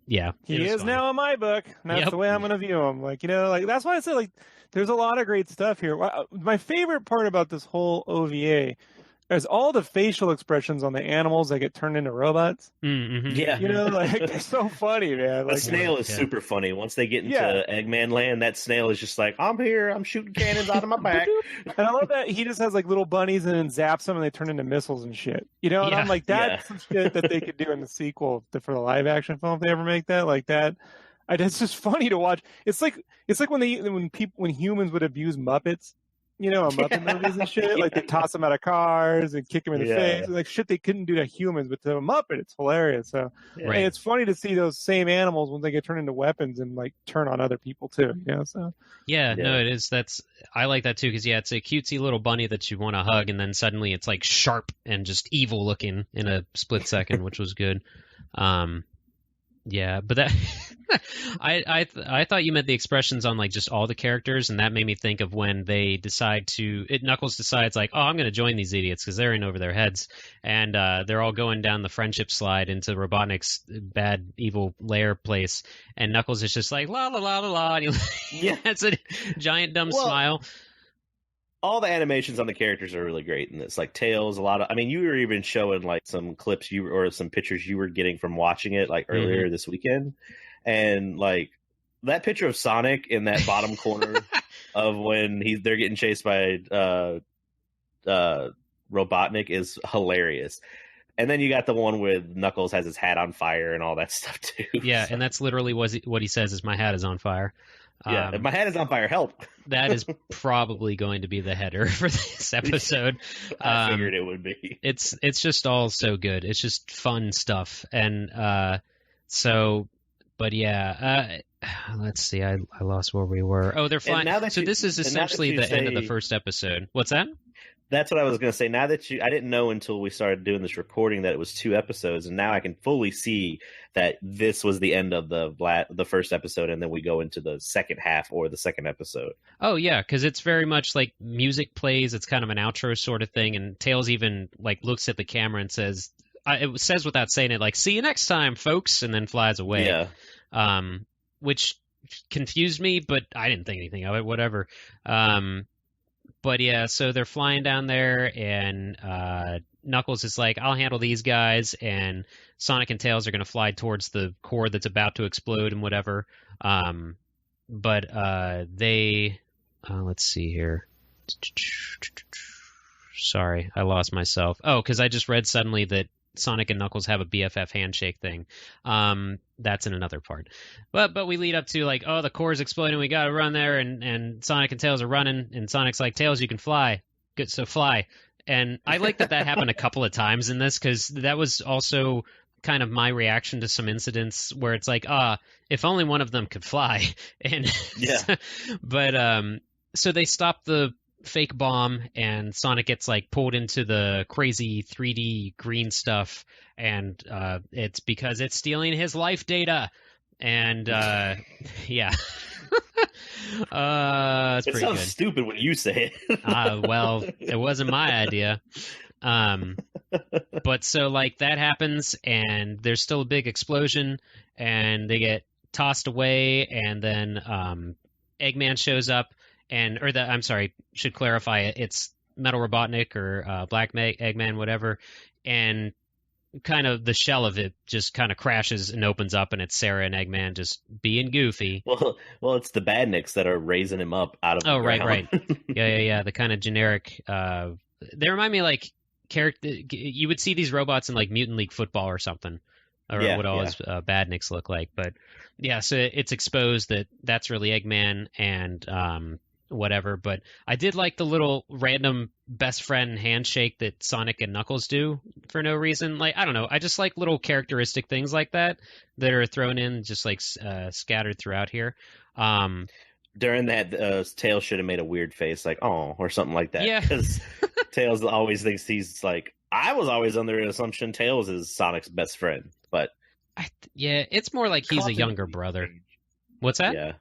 yeah. He is funny. now in my book, and that's the way I'm going to view him. Like, that's why I said, like, there's a lot of great stuff here. My favorite part about this whole OVA is all the facial expressions on the animals that get turned into robots. Mm-hmm. Yeah. Like, they're so funny, man. The Like, snail is super funny. Once they get into Eggman land, that snail is just like, I'm here, I'm shooting cannons out of my back. And I love that he just has like little bunnies and then zaps them and they turn into missiles and shit. And I'm like, that's some shit that they could do in the sequel for the live action film if they ever make that like that. It's just funny to watch. It's like when humans would abuse Muppets. Muppet movies and shit. Like they toss them out of cars and kick them in the face. And, like shit they couldn't do to humans, but to a Muppet, it's hilarious. So and it's funny to see those same animals when they get turned into weapons and like turn on other people too. So no, it is. I like that too because it's a cutesy little bunny that you want to hug, and then suddenly it's like sharp and just evil looking in a split second, which was good. Yeah, but that I thought you meant the expressions on like just all the characters, and that made me think of when they decide Knuckles decides like, oh, I'm going to join these idiots because they're in over their heads, and they're all going down the friendship slide into Robotnik's bad evil lair place, and Knuckles is just like la la la la la, and it's a giant dumb smile. All the animations on the characters are really great, and it's like Tails. You were even showing like some clips or some pictures you were getting from watching it like earlier this weekend, and like that picture of Sonic in that bottom corner of when they're getting chased by Robotnik is hilarious. And then you got the one with Knuckles has his hat on fire and all that stuff too. Yeah, and that's literally what he says is my hat is on fire. Yeah, if my hat is on fire, help. That is probably going to be the header for this episode. I figured it would be. It's just all so good. It's just fun stuff. And let's see. I lost where we were. Oh, they're flying. So this is essentially the end of the first episode. What's that? That's what I was going to say. Now that I didn't know until we started doing this recording that it was 2 episodes, and now I can fully see that this was the end of the first episode, and then we go into the second half or the second episode. Oh yeah, because it's very much like music plays. It's kind of an outro sort of thing, and Tails even like looks at the camera and says, it says without saying it, like "See you next time, folks," and then flies away. Yeah. Which confused me, but I didn't think anything of it. Whatever. But yeah, so they're flying down there, and Knuckles is like, I'll handle these guys, and Sonic and Tails are going to fly towards the core that's about to explode and whatever. But they... let's see here. Sorry, I lost myself. Oh, because I just read suddenly that Sonic and Knuckles have a BFF handshake thing. That's in another part. But we lead up to like, oh, the core's exploding, we gotta run there, and Sonic and Tails are running, and Sonic's like, Tails, you can fly. Good, so fly. And I like that happened a couple of times in this, because that was also kind of my reaction to some incidents where it's like, if only one of them could fly. And yeah. But so they stop the fake bomb, and Sonic gets like pulled into the crazy 3D green stuff, and it's because it's stealing his life data. And yeah. It's it pretty sounds good. stupid when you say it. Well, it wasn't my idea. But so like that happens, and there's still a big explosion, and they get tossed away, and then Eggman shows up, should clarify it. It's Metal Robotnik or Black Eggman, whatever, and kind of the shell of it just kind of crashes and opens up, and it's Sarah and Eggman just being goofy. Well, it's the Badniks that are raising him up out of the ground. Right. Yeah. The kind of generic. They remind me like character. You would see these robots in like Mutant League Football or something, or what all his Badniks look like. But yeah, so it's exposed that that's really Eggman and whatever. But I did like the little random best friend handshake that Sonic and Knuckles do for no reason. Like, I don't know, I just like little characteristic things like that are thrown in, just like scattered throughout here. During that, Tails should have made a weird face, like "oh" or something like that. Yeah, because Tails always thinks he's like. I was always under the assumption Tails is Sonic's best friend, but it's more like he's a younger brother. What's that? Yeah,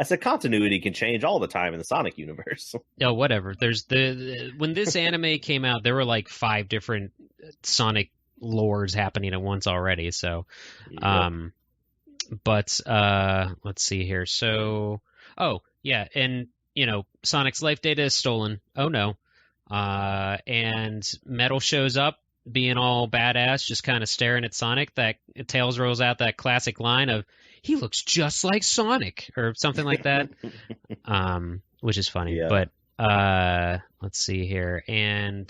I said continuity can change all the time in the Sonic universe. No, whatever. There's when this anime came out, there were like 5 different Sonic lores happening at once already. So, but let's see here. So, yeah, and Sonic's life data is stolen. Oh no. And Metal shows up being all badass, just kind of staring at Sonic. That Tails rolls out that classic line of, "He looks just like Sonic," or something like that, which is funny. Yeah. But let's see here. And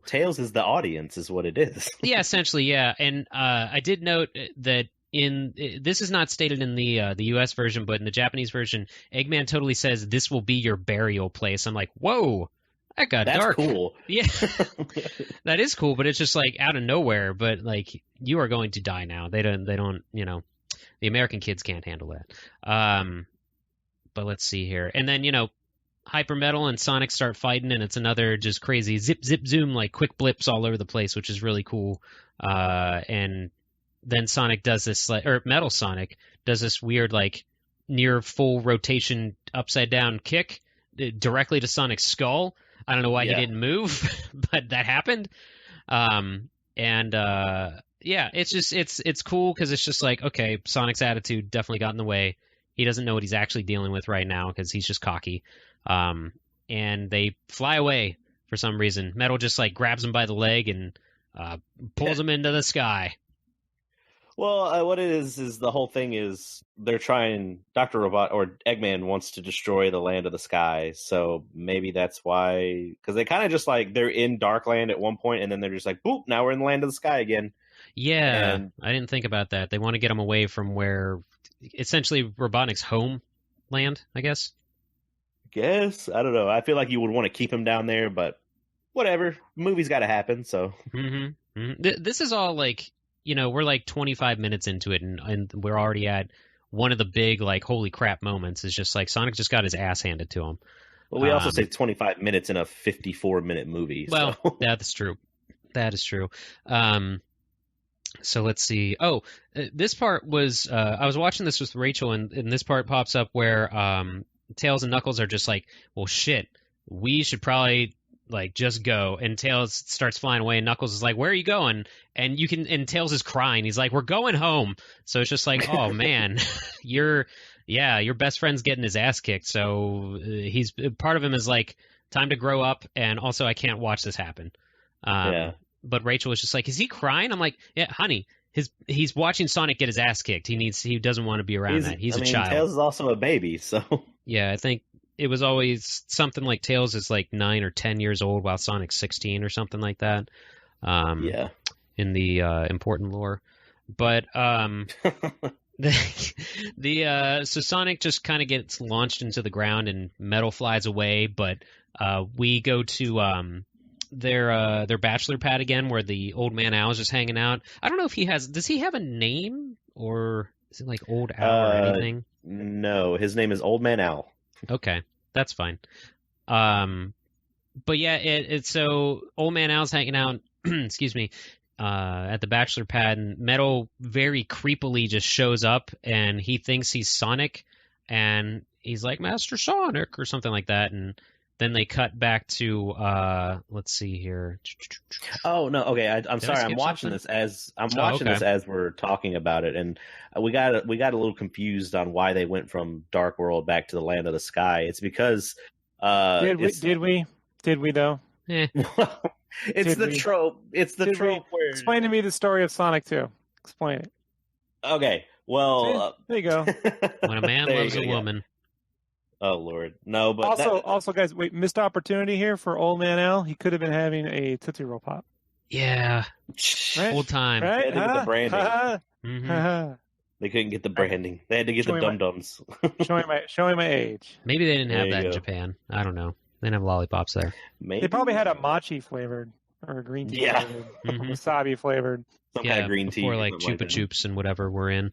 Tails is the audience, is what it is. yeah, essentially, yeah. And I did note that this is not stated in the U.S. version, but in the Japanese version, Eggman totally says, "This will be your burial place." I'm like, whoa. That got dark. That's cool. Yeah, that is cool, but it's just like out of nowhere. But like, you are going to die now. They don't. The American kids can't handle that. But let's see here, and then Hyper Metal and Sonic start fighting, and it's another just crazy zip, zip, zoom, like quick blips all over the place, which is really cool. And then Sonic does this, or Metal Sonic does this weird, like near full rotation upside down kick directly to Sonic's skull. I don't know why he didn't move, but that happened. Yeah, it's just it's cool because it's just like, okay, Sonic's attitude definitely got in the way. He doesn't know what he's actually dealing with right now because he's just cocky. And they fly away for some reason. Metal just like grabs him by the leg and pulls him into the sky. Well, what it is the whole thing is they're trying. Dr. Robot or Eggman wants to destroy the land of the sky, so maybe that's why. Because they kind of just like they're in Darkland at one point, and then they're just like, boop, now we're in the land of the sky again. Yeah, I didn't think about that. They want to get him away from where essentially Robotnik's home land, I guess. I don't know. I feel like you would want to keep him down there, but whatever. Movie's got to happen, so. This is all like. We're like 25 minutes into it, and we're already at one of the big, like, holy crap moments. Is just like Sonic just got his ass handed to him. Well, we also say 25 minutes in a 54-minute movie. Well, so. That's true. That is true. So let's see. This part was I was watching this with Rachel, and this part pops up where Tails and Knuckles are just like, well, shit, we should probably like just go. And Tails starts flying away, and Knuckles is like, where are you going? And and Tails is crying. He's like, we're going home. So it's just like, oh man, your best friend's getting his ass kicked. So he's part of him is like, time to grow up, and also I can't watch this happen. But Rachel was just like, is he crying? I'm like, yeah, honey, he's watching Sonic get his ass kicked. He doesn't want to be around that. He's a child. Tails is also a baby, so. Yeah, I think it was always something like Tails is like 9 or 10 years old while Sonic's 16 or something like that. In the important lore. But so Sonic just kind of gets launched into the ground and Metal flies away, but we go to their bachelor pad again where the old man Al is just hanging out. I don't know if does he have a name, or is it like Old Al or anything? No, his name is Old Man Al. Okay, that's fine. But yeah, it's so Old Man Al's hanging out, excuse me, at the bachelor pad, and Metal very creepily just shows up, and he thinks he's Sonic, and he's like, Master Sonic, or something like that, and then they cut back to let's see here. Oh no, okay. I'm sorry. I'm watching this as we're talking about it, and we got a little confused on why they went from Dark World back to the Land of the Sky. It's because did we though? It's the trope. It's the trope where. Explain to me the story of Sonic 2. Explain it. Okay. Well, there you go. When a man loves a woman. Oh Lord, no! But also, guys, wait, missed opportunity here for Old Man Al. He could have been having a Tootsie Roll Pop. Yeah, right? Full time. Right? They had to get the branding. They couldn't get the branding. They had to get the Dum Dums. showing my age. Maybe they didn't have that in Japan. I don't know. They didn't have lollipops there. Maybe. They probably had a mochi flavored or a green tea flavored, wasabi flavored. Some kind of green tea, before like Chupa Chups and whatever were in.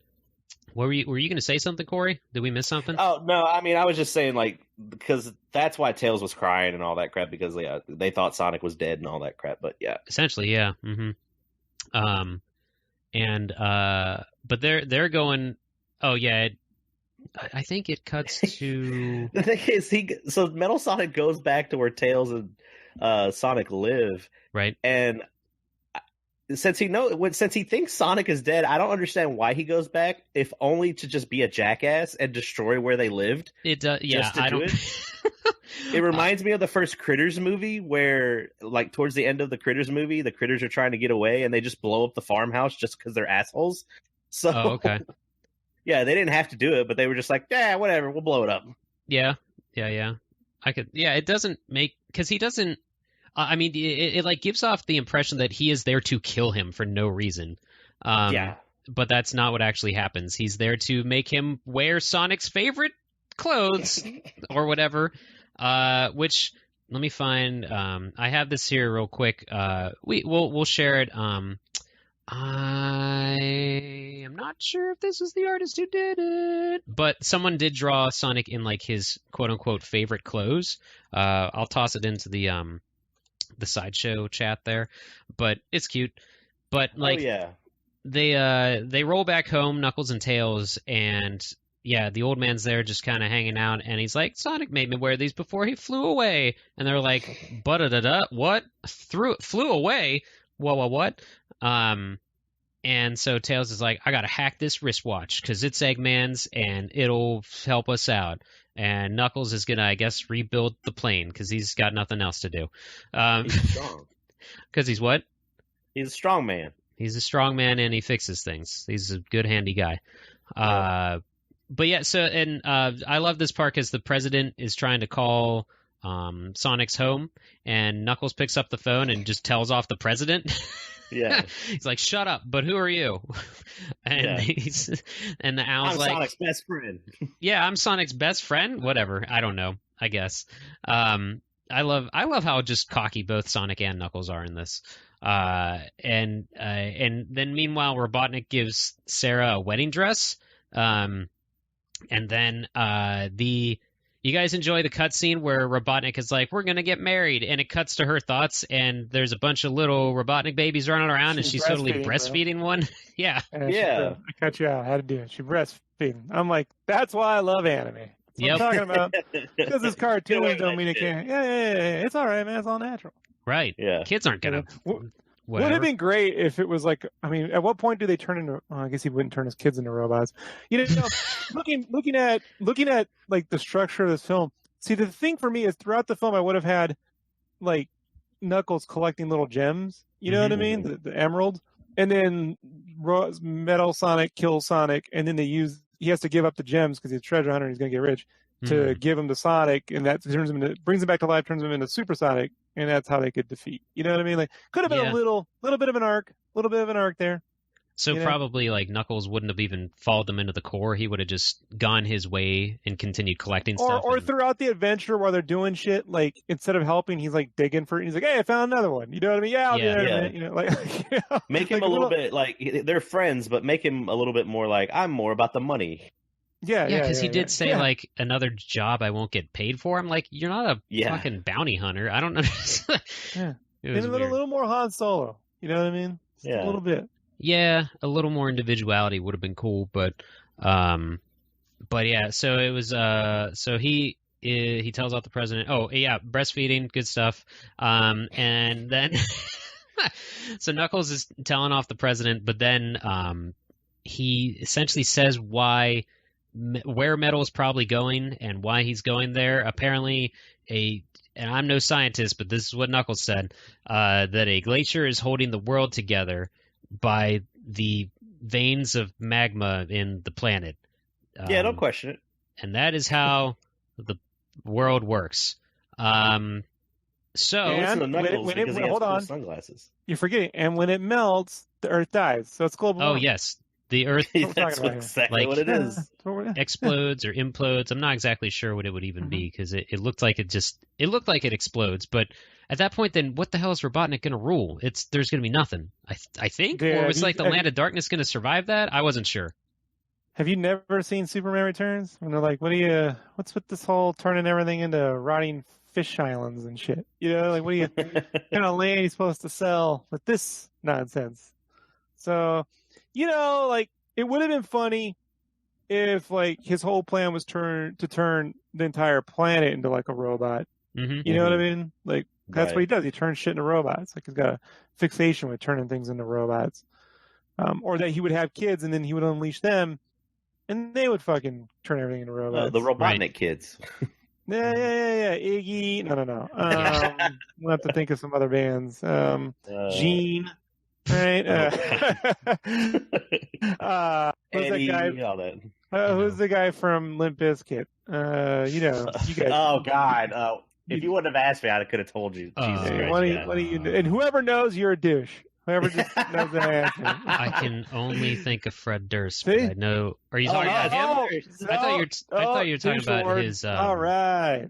Were you going to say something, Corey? Did we miss something? Oh, no. I mean, I was just saying, like, because that's why Tails was crying and all that crap, because they thought Sonic was dead and all that crap. But yeah, essentially, yeah. But they're going. Oh yeah, I think it cuts to. The thing is, so Metal Sonic goes back to where Tails and Sonic live, Right. and since he thinks Sonic is dead, I don't understand why he goes back, if only to just be a jackass and destroy where they lived. It does. Yeah, I don't. It reminds me of the first Critters movie, where, like, towards the end of the Critters movie, the Critters are trying to get away and they just blow up the farmhouse just because they're assholes. So, Oh, okay. Yeah, they didn't have to do it, but they were just like, yeah, whatever, we'll blow it up. Yeah. I could. Yeah, it doesn't make, because he doesn't. I mean, it like gives off the impression that he is there to kill him for no reason. Yeah. But that's not what actually happens. He's there to make him wear Sonic's favorite clothes or whatever. Which, let me find. I have this here real quick. We'll share it. I am not sure if this is the artist who did it, but someone did draw Sonic in like his quote unquote favorite clothes. I'll toss it into the sideshow chat there, but it's cute. But like, they roll back home, Knuckles and Tails, and yeah, the old man's there just kind of hanging out, and he's like, Sonic made me wear these before he flew away, and they're like, da what? Flew away? What? And so Tails is like, I gotta hack this wristwatch because it's Eggman's and it'll help us out. And Knuckles is gonna, I guess, rebuild the plane because he's got nothing else to do. He's strong. Because he's what? He's a strong man. He's a strong man and he fixes things. He's a good, handy guy. But yeah, so, and I love this part because the president is trying to call Sonic's home, and Knuckles picks up the phone and just tells off the president. Yeah. He's like, shut up, but who are you? And and the owl's I'm like, Sonic's best friend. Yeah, I'm Sonic's best friend? Whatever. I don't know, I guess. I love how just cocky both Sonic and Knuckles are in this. And then meanwhile, Robotnik gives Sarah a wedding dress. And then you guys enjoy the cutscene where Robotnik is like, we're going to get married, and it cuts to her thoughts, and there's a bunch of little Robotnik babies running around, and she's totally breastfeeding one. Yeah. I cut you out. I had to do it. She breastfeeding. I'm like, that's why I love anime. That's what I'm talking about. Because it's cartoons don't mean it can't. Yeah. It's all right, man. It's all natural. Right. Yeah. Kids aren't going to... Would have been great if it was like, I mean, at what point do they turn into? I guess he wouldn't turn his kids into robots. You know, looking at like the structure of this film. See, the thing for me is throughout the film, I would have had like Knuckles collecting little gems. You know what I mean? The emerald, and then Metal Sonic kills Sonic, and then he has to give up the gems because he's a treasure hunter and he's gonna get rich to give him to Sonic, and that brings him back to life, turns him into Super Sonic. And that's how they could defeat. You know what I mean? Like, could have been a little bit of an arc there. So probably like Knuckles wouldn't have even followed them into the core. He would have just gone his way and continued collecting stuff. Or throughout the adventure while they're doing shit, like instead of helping, he's like digging for it. And he's like, "Hey, I found another one." You know what I mean? Yeah, I'll do that. You know, like make him like a little bit like they're friends, but make him a little bit more like I'm more about the money. Yeah, because he did say like another job I won't get paid for. I'm like, you're not a fucking bounty hunter. I don't know. It was a little more Han Solo. You know what I mean? Just a little bit. Yeah, a little more individuality would have been cool, but yeah. So it was. So he tells out the president. Oh yeah, breastfeeding, good stuff. And then so Knuckles is telling off the president, but then he essentially says where Metal is probably going and why he's going there. Apparently, and I'm no scientist, but this is what Knuckles said, that a glacier is holding the world together by the veins of magma in the planet. Don't question it. And that is how the world works. So hold on, sunglasses. You're forgetting. And when it melts, the Earth dies. So it's global warming. Oh yes. The Earth that's exactly what it is. Explodes or implodes. I'm not exactly sure what it would even be because it looked like it looked like it explodes. But at that point, then what the hell is Robotnik going to rule? There's going to be nothing. I think, or was like the Land of Darkness going to survive that? I wasn't sure. Have you never seen Superman Returns? When they're like, what's with this whole turning everything into rotting fish islands and shit? You know, like what kind of land are you supposed to sell with this nonsense? So. You know, like, it would have been funny if like his whole plan was to turn the entire planet into like a robot. Mm-hmm. You know what I mean? Like that's Right. what he does. He turns shit into robots. Like he's got a fixation with turning things into robots. Or that he would have kids and then he would unleash them, and they would fucking turn everything into robots. The Robotnik Right. kids. Yeah. Iggy. No. We'll have to think of some other bands. Gene. Right? Who's Eddie, that guy? all that. Who's the guy from Limp Bizkit? You guys. Oh God! If you wouldn't have asked me, I could have told you. Jesus Hey, Christ! what do yeah. you do? And whoever knows, you're a douche. Whoever just knows the answer. I can only think of Fred Durst. See? But I know. Are you talking about him? I thought you were talking douche about award. his. All right.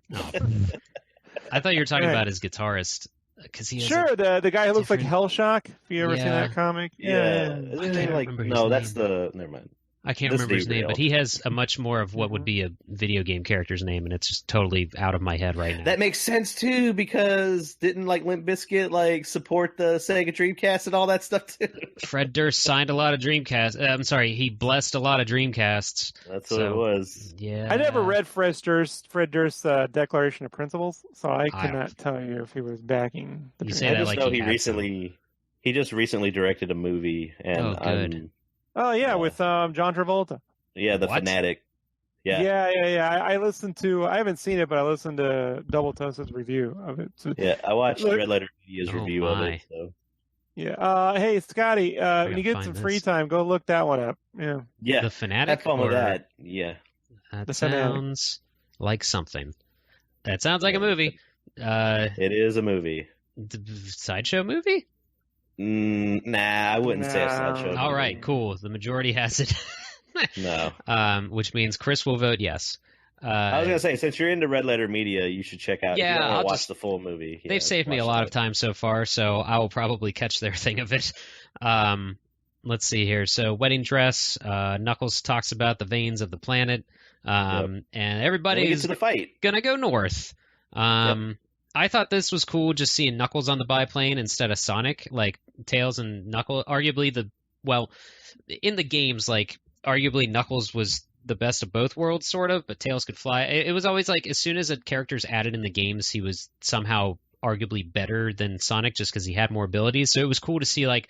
I thought you were talking Right. about his guitarist because he has Sure, the guy who looks like different- Hellshock. If you ever seen Yeah. that comic, Yeah. I Isn't can't he like remember his no? That's name. the never mind. I can't This remember his dude name, real. but he has a much more of what would be a video game character's name, and it's just totally out of my head right now. That makes sense too, because didn't like Limp Bizkit like support the Sega Dreamcast and all that stuff too? Fred Durst signed a lot of Dreamcasts. I'm sorry, he blessed a lot of Dreamcasts. That's what So, it was. Yeah. I never read Fred Durst's Declaration of Principles, so I I cannot tell you if he was backing the You Dream. say I that just like know he he had just recently directed a movie, and Oh, good. Oh yeah, Yeah. with John Travolta. The What? Fanatic. Yeah. Yeah. I listened to. I haven't seen it, but I listened to Double Toasted's review of it. So, Yeah, I watched Look- Red Letter Media's Oh, review of my. it. So yeah. Hey, Scotty, when gotta you get find some this. free time, go look that one up. Yeah. yeah, The Fanatic. have fun or, with that. Yeah, That The Fanatic. sounds like something. That sounds like a movie. it is a movie. Sideshow movie? Nah, I wouldn't say a No. sideshow. All movie. right, cool. The majority has it. No, Which means Chris will vote yes. I was gonna say, since you're into Red Letter Media, you should check out. Yeah, if you don't wanna I'll watch just- the full movie. Yeah, They've saved me a watch lot that. of time so far, so I will probably catch their thing of it. Let's see here. So, wedding dress. Knuckles talks about the veins of the planet, and Then we everybody get is to the fight. gonna go north. I thought this was cool, just seeing Knuckles on the biplane instead of Sonic. Like Tails and Knuckles, arguably in the games, like arguably Knuckles was the best of both worlds, sort of, but Tails could fly. It was always like as soon as a character's added in the games, he was somehow arguably better than Sonic just because he had more abilities. So it was cool to see like,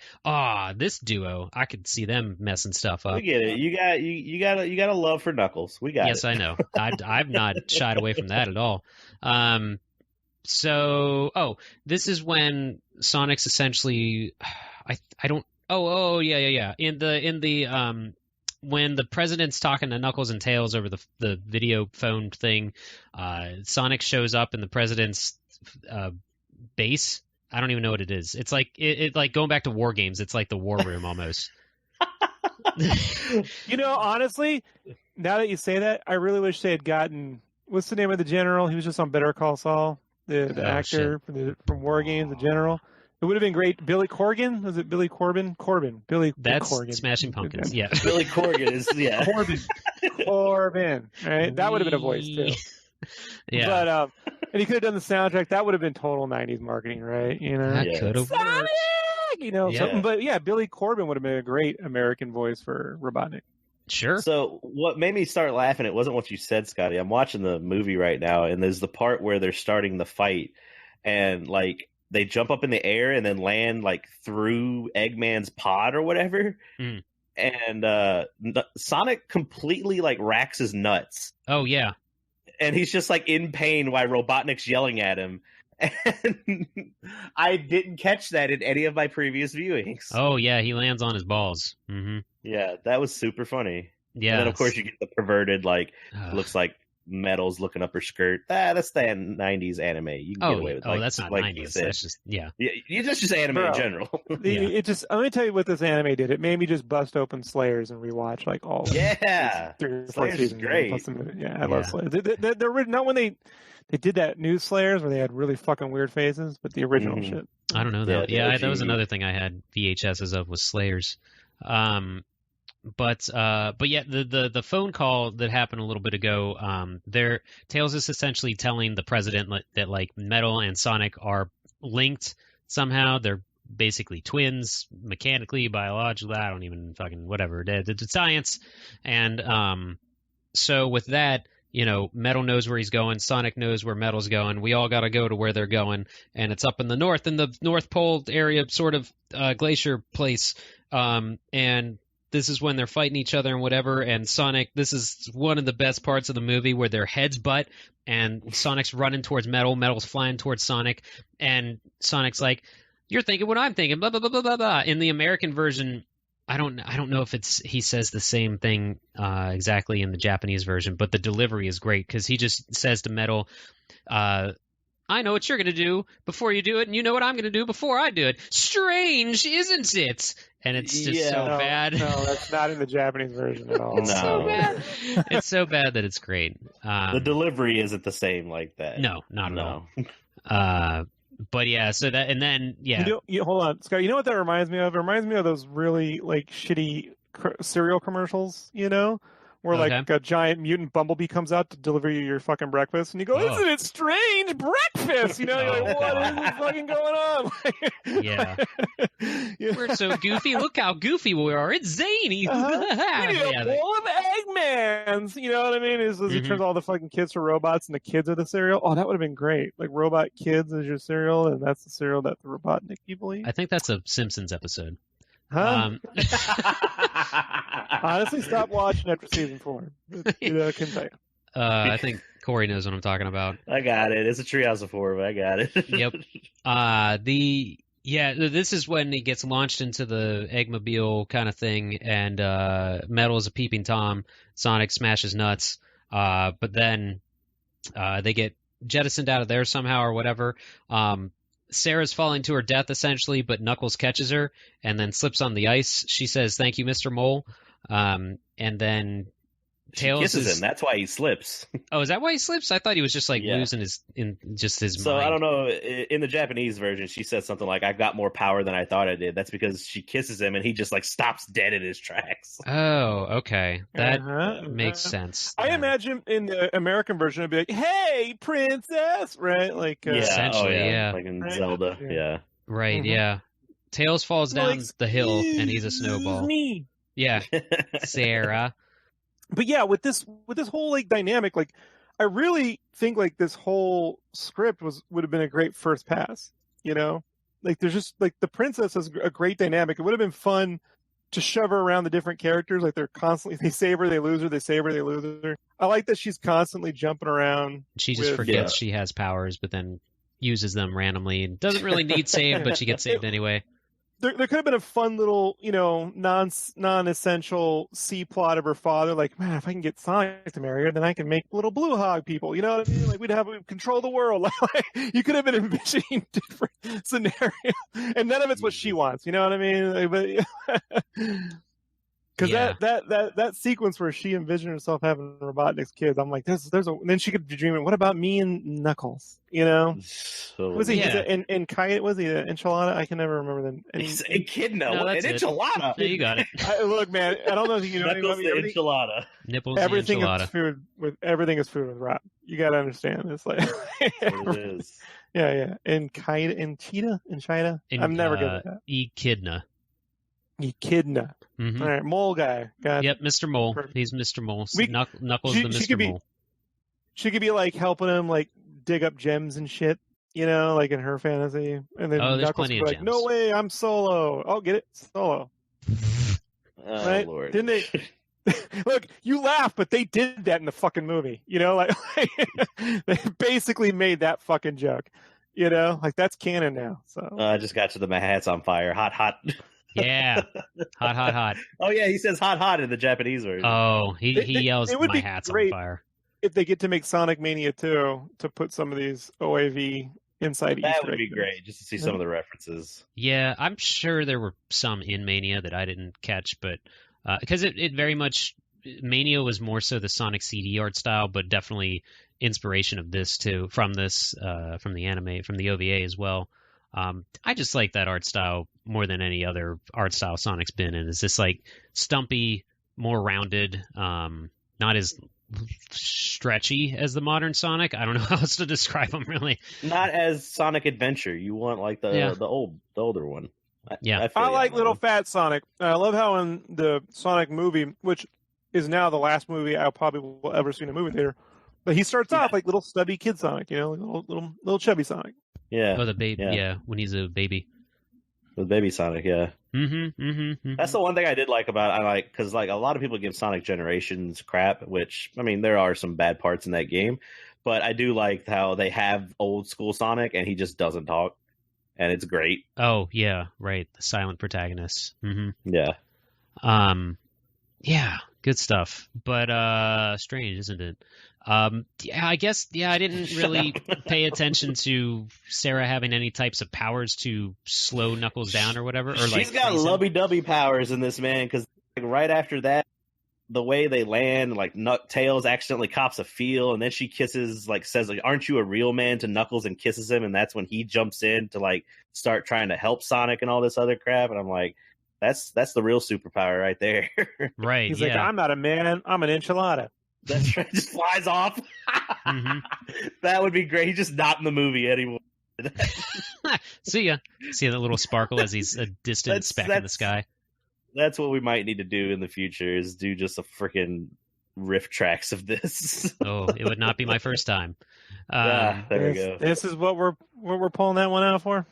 this duo, I could see them messing stuff up. We get it. You got a love for Knuckles. We got Yes, it. I know. I've not shied away from that at all. This is when Sonic's essentially, I don't. Oh, yeah. In the when the president's talking to Knuckles and Tails over the video phone thing, Sonic shows up in the president's base. I don't even know what it is. It's like it like going back to war games. It's like the war room almost. Honestly, now that you say that, I really wish they had gotten. What's the name of the general? He was just on Better Call Saul, the Oh, actor from War Games, the general. It would have been great. Billy Corgan? Was it Billy Corbin? Billy That's Corgan. Smashing Pumpkins. Yeah. Billy Corgan is Corbin. Right? That would have been a voice too. Yeah. But and he could have done the soundtrack. That would have been total '90s marketing, right? That Yeah. could have Sonic! worked. Yeah. Something. But yeah, Billy Corbin would have been a great American voice for Robotnik. Sure. So what made me start laughing, it wasn't what you said, Scotty. I'm watching the movie right now, and there's the part where they're starting the fight, and like they jump up in the air and then land like through Eggman's pod or whatever. Mm. And Sonic completely like racks his nuts, Oh yeah. and he's just like in pain while Robotnik's yelling at him. And I didn't catch that in any of my previous viewings. Oh yeah. He lands on his balls. Mm-hmm. Yeah, that was super funny. Yeah. And then of course you get the perverted, like Ugh. looks like Metal's looking up her skirt. That's the 90s anime. You can get away with that's not like 90s. you said. That's just yeah. Yeah, that's just anime Bro. in general. It just. Let me tell you what this anime did. It made me just bust open Slayers and rewatch like all. Yeah. 3 or 4 Slayer's seasons. great. Plus the movie. Yeah, I Yeah. love Slayers. The original, not when they did that new Slayers where they had really fucking weird faces, but the original Mhm. shit. I don't know Yeah, though. the Yeah, that was OG. another thing I had VHSs of was Slayers. But yeah, the phone call that happened a little bit ago, Tails is essentially telling the president that like Metal and Sonic are linked somehow. They're basically twins, mechanically, biologically. I don't even fucking whatever. It's science, and so with that, Metal knows where he's going. Sonic knows where Metal's going. We all got to go to where they're going, and it's up in the north, in the North Pole area, sort of glacier place. And this is when they're fighting each other and whatever. And Sonic, this is one of the best parts of the movie where their heads butt, and Sonic's running towards Metal. Metal's flying towards Sonic, and Sonic's like, "You're thinking what I'm thinking." Blah blah blah blah blah blah. In the American version, I don't know if he says the same thing exactly in the Japanese version, but the delivery is great because he just says to Metal, "I know what you're gonna do before you do it, and you know what I'm gonna do before I do it. Strange, isn't it?" And it's just so bad. No, that's not in the Japanese version at all. It's so bad. It's so bad that it's great. The delivery isn't the same like that. No, not at all. But yeah, so that, and then hold on, Scott. You know what that reminds me of? It reminds me of those really shitty cereal commercials. Where a giant mutant bumblebee comes out to deliver you your fucking breakfast, and you go, "Isn't it strange breakfast?" You're like, "What is fucking going on?" Yeah. We're so goofy. Look how goofy we are. It's zany. We need a bowl of Eggmans. You know what I mean? As he turns all the fucking kids to robots, and the kids are the cereal. Oh, that would have been great. Like robot kids is your cereal, and that's the cereal that the robotnik people eat. I think that's a Simpsons episode. Huh? Honestly, stop watching after season 4. I can tell you. I think Corey knows what I'm talking about. I got it. It's a Treehouse of Horror. I got it. Yep. This is when he gets launched into the Eggmobile kind of thing, and Metal is a peeping Tom. Sonic smashes nuts, but then they get jettisoned out of there somehow or whatever. Sarah's falling to her death, essentially, but Knuckles catches her and then slips on the ice. She says, "Thank you, Mr. Mole." And then Tails kisses him. That's why he slips. Oh, is that why he slips? I thought he was just losing his mind. So I don't know. In the Japanese version, she says something like, "I've got more power than I thought I did." That's because she kisses him and he just stops dead in his tracks. Oh, okay. That makes sense. I imagine in the American version it'd be like, "Hey, princess," right? Essentially, yeah. Like in Zelda, yeah. Right, yeah. Tails falls down the hill and he's a snowball. Me. Yeah, Sarah. But yeah, with this whole dynamic, I really think this whole script would have been a great first pass. There's just the princess has a great dynamic. It would have been fun to shove her around the different characters. They're constantly, they save her, they lose her, they save her, they lose her. I like that she's constantly jumping around. She just forgets she has powers, but then uses them randomly and doesn't really need saved, but she gets saved anyway. There could have been a fun little, non-essential C plot of her father. Man, if I can get Sonic to marry her, then I can make little blue hog people. You know what I mean? We'd control the world. You could have been envisioning different scenarios, and none of it's what she wants. You know what I mean? Because that sequence where she envisioned herself having Robotnik's kids, I'm like, there's a. And then she could be dreaming, what about me and Knuckles? Was he? And Kite? Was he an Enchilada? I can never remember them. He's Echidna. An Enchilada. Yeah, you got it. Look, man, I don't know if you know Knuckles the Enchilada. Nipples. Everything the enchilada. is food with everything is food with Rob. You got to understand. It's like it is. Yeah. And Kite and Cheetah and China. I'm never good at that. Echidna. Echidna. Mm-hmm. All right, Mole guy. Got Yep, Mr. Mole. Perfect. He's Mr. Mole. Knuckles the Mr. Mole. She could be helping him dig up gems and shit, in her fantasy. And then Knuckles could be like, "No way, I'm Solo. I'll get it, Solo." Oh, right? Lord. Didn't they? Look, you laugh, but they did that in the fucking movie. They basically made that fucking joke. That's canon now. So I just got to my hat's on fire. Hot. Yeah. Hot. Oh, yeah, he says hot in the Japanese version. Oh, he yells, "My hat's on fire." If they get to make Sonic Mania 2 to put some of these OAV inside Easter eggs. That would be great, just to see some of the references. Yeah, I'm sure there were some in Mania that I didn't catch, but because it very much, Mania was more so the Sonic CD art style, but definitely inspiration of this too, from the anime, from the OVA as well. I just like that art style more than any other art style Sonic's been in. It's just stumpy, more rounded, not as stretchy as the modern Sonic. I don't know how else to describe him, really. Not as Sonic Adventure. You want the older one. I like little fat Sonic. I love how in the Sonic movie, which is now the last movie I probably will ever see in a movie theater. But he starts off like little stubby kid Sonic, you know, like little chubby Sonic. Yeah. Oh, the baby. Yeah, when he's a baby. The baby Sonic, yeah. Mm-hmm. That's the one thing I did like about because like a lot of people give Sonic Generations crap, which I mean there are some bad parts in that game, but I do like how they have old school Sonic and he just doesn't talk, and it's great. Oh yeah, right. The silent protagonist. Mm-hmm. Yeah. Yeah, good stuff. But strange, isn't it? Yeah, I guess. Yeah, I didn't really pay attention to Sarah having any types of powers to slow Knuckles down or whatever. Or She's got lovey-dovey powers in this, man. Because like, right after that, the way they land, like Tails accidentally cops a feel, and then she kisses, like says, like, "Aren't you a real man?" to Knuckles and kisses him, and that's when he jumps in to like start trying to help Sonic and all this other crap. And I'm like, that's the real superpower right there. Right. He's like, I'm not a man, I'm an enchilada. That's right. Just flies off. That would be great. He's just not in the movie anymore. See ya. See that little sparkle as he's a distant speck in the sky. That's what we might need to do in the future, is do just a freaking riff tracks of this. Oh, it would not be my first time. There we go. This is what we're pulling that one out for.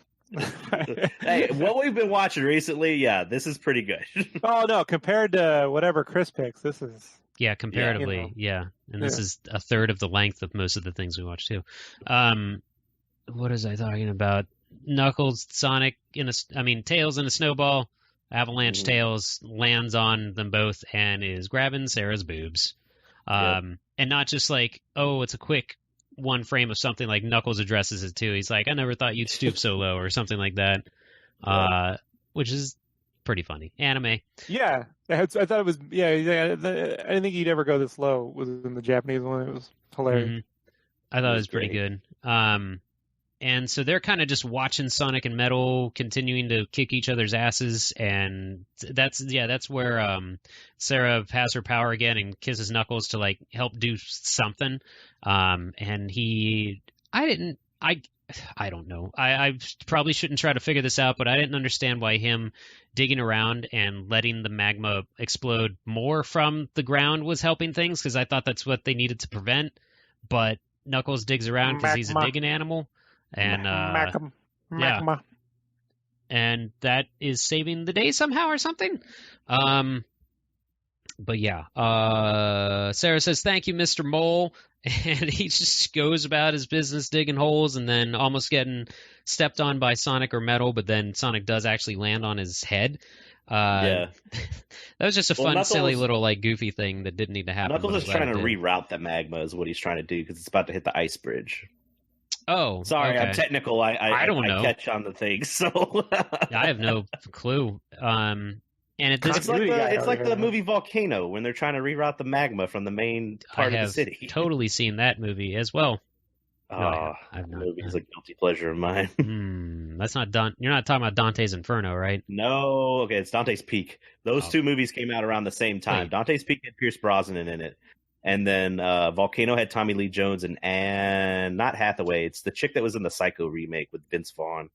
Hey, what we've been watching recently, yeah, this is pretty good. Oh no, compared to whatever Chris picks, this is. Yeah, comparatively, yeah. And this is a third of the length of most of the things we watch too. What was I talking about? Knuckles, Sonic Tails in a snowball. Avalanche Tails lands on them both and is grabbing Sarah's boobs. And not just like, oh, it's a quick one frame of something, like Knuckles addresses it too. He's like, I never thought you'd stoop so low, or something like that. Which is pretty funny. Anime. Yeah, I thought it was. Yeah, I didn't think he'd ever go this low. Was in the Japanese one. It was hilarious. I thought it was pretty good. And so they're kind of just watching Sonic and Metal continuing to kick each other's asses, and that's where Sarah has her power again and kisses Knuckles to like help do something. And I don't know. I probably shouldn't try to figure this out, but I didn't understand why him digging around and letting the magma explode more from the ground was helping things, because I thought that's what they needed to prevent. But Knuckles digs around because he's a digging animal, and magma. And that is saving the day somehow or something. But yeah, Sarah says, "Thank you, Mr. Mole." And he just goes about his business digging holes and then almost getting stepped on by Sonic or Metal, but then Sonic does actually land on his head. That was just a fun, Knuckles, silly little like goofy thing that didn't need to happen. Knuckles is trying to reroute the magma is what he's trying to do, because it's about to hit the ice bridge. Oh, sorry, okay. I'm technical. I don't know. I catch on the things, so I have no clue. And it's like the movie Volcano when they're trying to reroute the magma from the main part of the city. I have totally seen that movie as well. Oh, that movie is a guilty pleasure of mine. That's not Dante. You're not talking about Dante's Inferno, right? No, okay, it's Dante's Peak. Those two movies came out around the same time. Wait. Dante's Peak had Pierce Brosnan in it, and then Volcano had Tommy Lee Jones and not Hathaway. It's the chick that was in the Psycho remake with Vince Vaughn.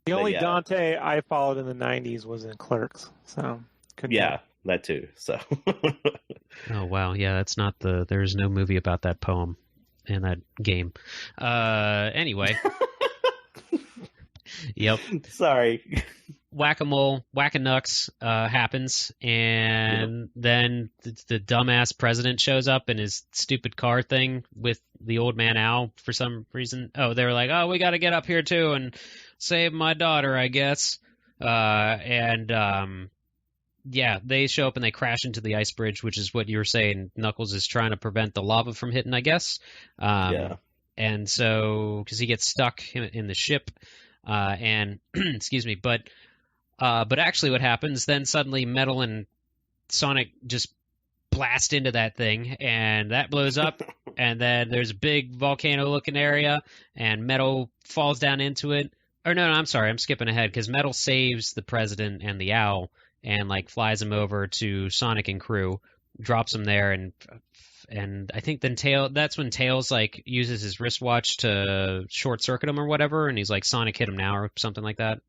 The only Dante I followed in the 90s was in Clerks, so that too. So. Oh wow, yeah, that's not there's no movie about that poem and that game. Anyway. Yep. Sorry. Whack-a-mole, whack-a-nux happens, and then the dumbass president shows up in his stupid car thing with the old man Al for some reason. Oh, they were like, oh, we got to get up here too and save my daughter, I guess. They show up and they crash into the ice bridge, which is what you were saying. Knuckles is trying to prevent the lava from hitting, I guess. And so, because he gets stuck in the ship, excuse me, but actually what happens, then suddenly Metal and Sonic just blast into that thing, and that blows up, and then there's a big volcano-looking area, and Metal falls down into it. Or no, I'm sorry, I'm skipping ahead, because Metal saves the president and the owl, and like flies him over to Sonic and crew, drops him there, and I think then that's when Tails like uses his wristwatch to short circuit him or whatever, and he's like, Sonic hit him now, or something like that.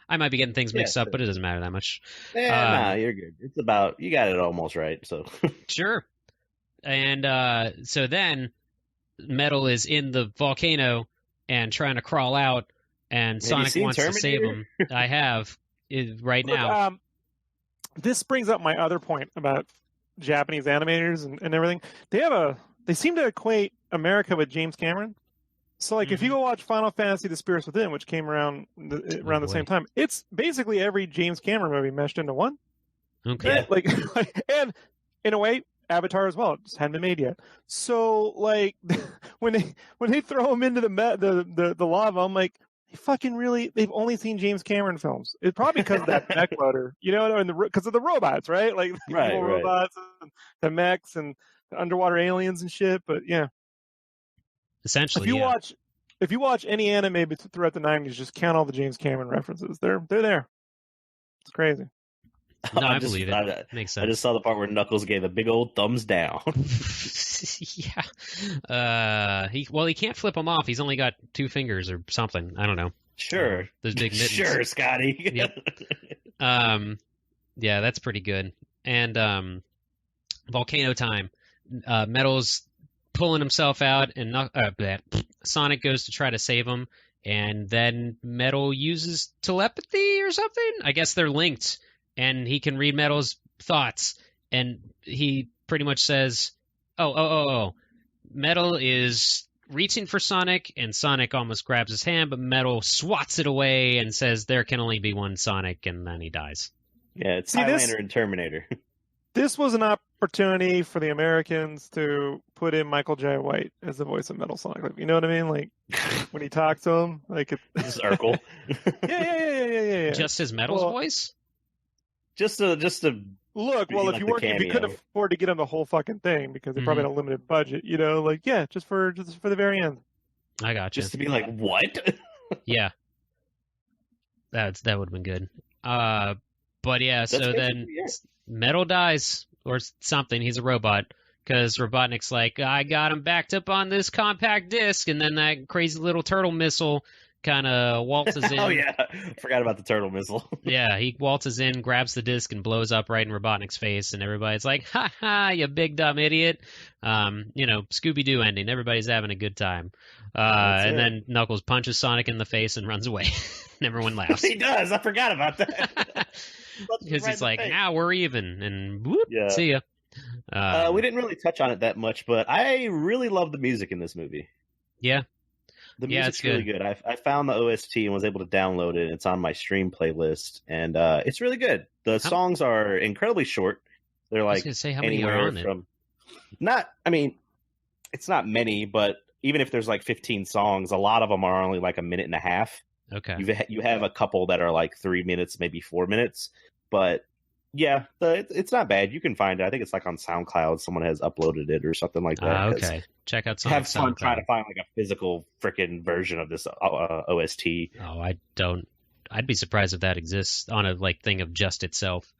I might be getting things mixed up, sure. but it doesn't matter that much. Nah, you're good. It's about, you got it almost right. So Sure. And so then Metal is in the volcano and trying to crawl out, and Sonic wants to save him. I have right now. This brings up my other point about Japanese animators and everything. They seem to equate America with James Cameron. So, like, if you go watch Final Fantasy: The Spirits Within, which came around the same time, it's basically every James Cameron movie meshed into one. Okay. Like, and in a way, Avatar as well. It just hadn't been made yet. So, like, when they throw him into the lava, I'm like, they've only seen James Cameron films. It's probably because of that mech motor, and because of the robots, right? Like, right. robots and the mechs and the underwater aliens and shit. But yeah. Essentially, if you watch any anime throughout the 90s, just count all the James Cameron references. They're there. It's crazy. No, I believe it. Makes sense. I just saw the part where Knuckles gave a big old thumbs down. Yeah. He can't flip them off. He's only got 2 fingers or something. I don't know. Sure. Those big mittens. Sure, Scotty. Yep. Yeah, that's pretty good. And volcano time. Metal's pulling himself out, and Sonic goes to try to save him, and then Metal uses telepathy or something. I guess they're linked, and he can read Metal's thoughts, and he pretty much says, oh. Metal is reaching for Sonic, and Sonic almost grabs his hand, but Metal swats it away and says there can only be one Sonic, and then he dies. Yeah, it's Highlander and Terminator. This was an opportunity for the Americans to put in Michael J. White as the voice of Metal Sonic. Like, you know what I mean? Like, when he talks to him, like, this is Urkel. Yeah. Just his Metal's voice? Just to look. Well, if you couldn't afford to get him the whole fucking thing because they probably had a limited budget, just for the very end. I got you. Just to be like, what? Yeah, that would have been good. But yeah, so then Metal dies or something. He's a robot because Robotnik's like, I got him backed up on this compact disc, and then that crazy little turtle missile kind of waltzes in. Oh yeah, forgot about the turtle missile. Yeah, he waltzes in, grabs the disc, and blows up right in Robotnik's face, and everybody's like, "Ha ha, you big dumb idiot!" Scooby-Doo ending. Everybody's having a good time. And then Knuckles punches Sonic in the face and runs away. And everyone laughs. He does. I forgot about that. Because he's like, now we're even, and whoop, see ya. We didn't really touch on it that much, but I really love the music in this movie. Yeah. The music's really good. I found the OST and was able to download it. It's on my stream playlist, and it's really good. The songs are incredibly short. They're like, I was going to say, how many are on it? It's not many, but even if there's like 15 songs, a lot of them are only like a minute and a half. Okay. You have a couple that are like 3 minutes, maybe 4 minutes, but yeah, it's not bad. You can find it. I think it's like on SoundCloud. Someone has uploaded it or something like that. Okay. Check out Have fun SoundCloud. trying to find like a physical freaking version of this OST. Oh, I don't. I'd be surprised if that exists on a thing of just itself.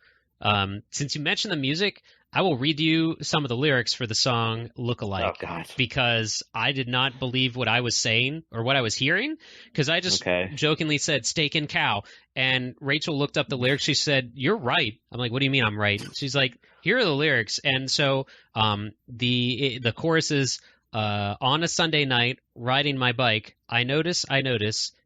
Since you mentioned the music, I will read you some of the lyrics for the song Look-alike. Oh, God. Because I did not believe what I was saying or what I was hearing, because I just jokingly said steak and cow. And Rachel looked up the lyrics. She said, "You're right." I'm like, "What do you mean I'm right?" She's like, "Here are the lyrics." And so the chorus is, on a Sunday night, riding my bike, I notice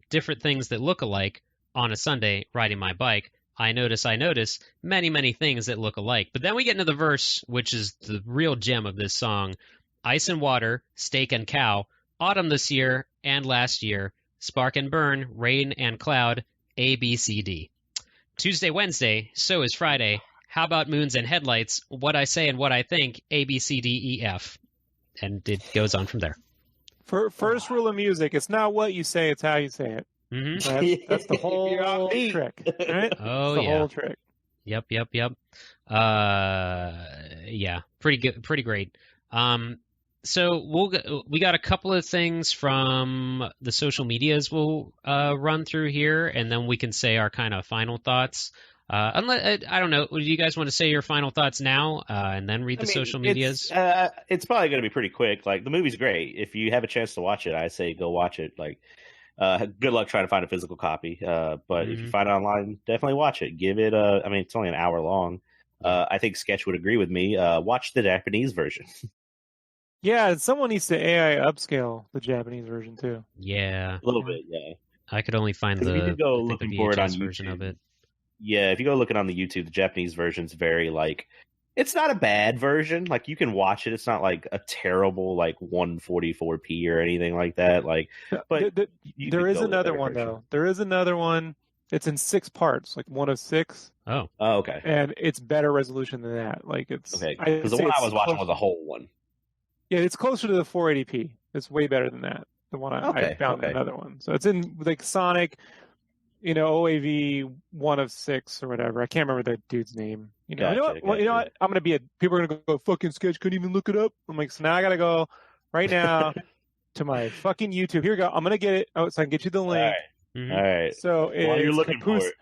different things that look alike. On a Sunday, riding my bike, I notice many, many things that look alike. But then we get into the verse, which is the real gem of this song. Ice and water, steak and cow, autumn this year and last year, spark and burn, rain and cloud, A, B, C, D. Tuesday, Wednesday, so is Friday. How about moons and headlights? What I say and what I think, A, B, C, D, E, F. And it goes on from there. First rule of music, it's not what you say, it's how you say it. Mm-hmm. That's the whole trick, right? Oh, that's the whole trick. Yep. Yeah, pretty good, pretty great. So we got a couple of things from the social medias we'll run through here, and then we can say our kind of final thoughts. Unless I don't know, do you guys want to say your final thoughts now, and then read the social medias? It's probably going to be pretty quick. Like, the movie's great. If you have a chance to watch it, I say go watch it. Like, Good luck trying to find a physical copy. But if you find it online, definitely watch it. Give it I mean, it's only an hour long. I think Sketch would agree with me. Watch the Japanese version. Yeah, someone needs to AI upscale the Japanese version too. Yeah. A little bit, yeah. I could only find the, If you go I think looking the for it on VHS version YouTube, of it. Yeah, if you go looking on the YouTube, the Japanese version's very like, it's not a bad version. Like you can watch it. It's not like a terrible like 144p or anything like that. Like, but there is another one though. There is another one. It's in 6 parts, like 1 of 6. Oh, okay. And it's better resolution than that. Like it's okay because the one I was watching was a whole one. Yeah, it's closer to the 480p. It's way better than that. The one I found another one. So it's in like Sonic, OAV 1 of 6 or whatever. I can't remember the dude's name. Gotcha. You know what? I'm gonna be people are gonna go fucking Sketch couldn't even look it up. I'm like, so now I gotta go right now to my fucking YouTube. Here we go. I'm gonna get it. Oh, so I can get you the link. All right. So while you're looking for it,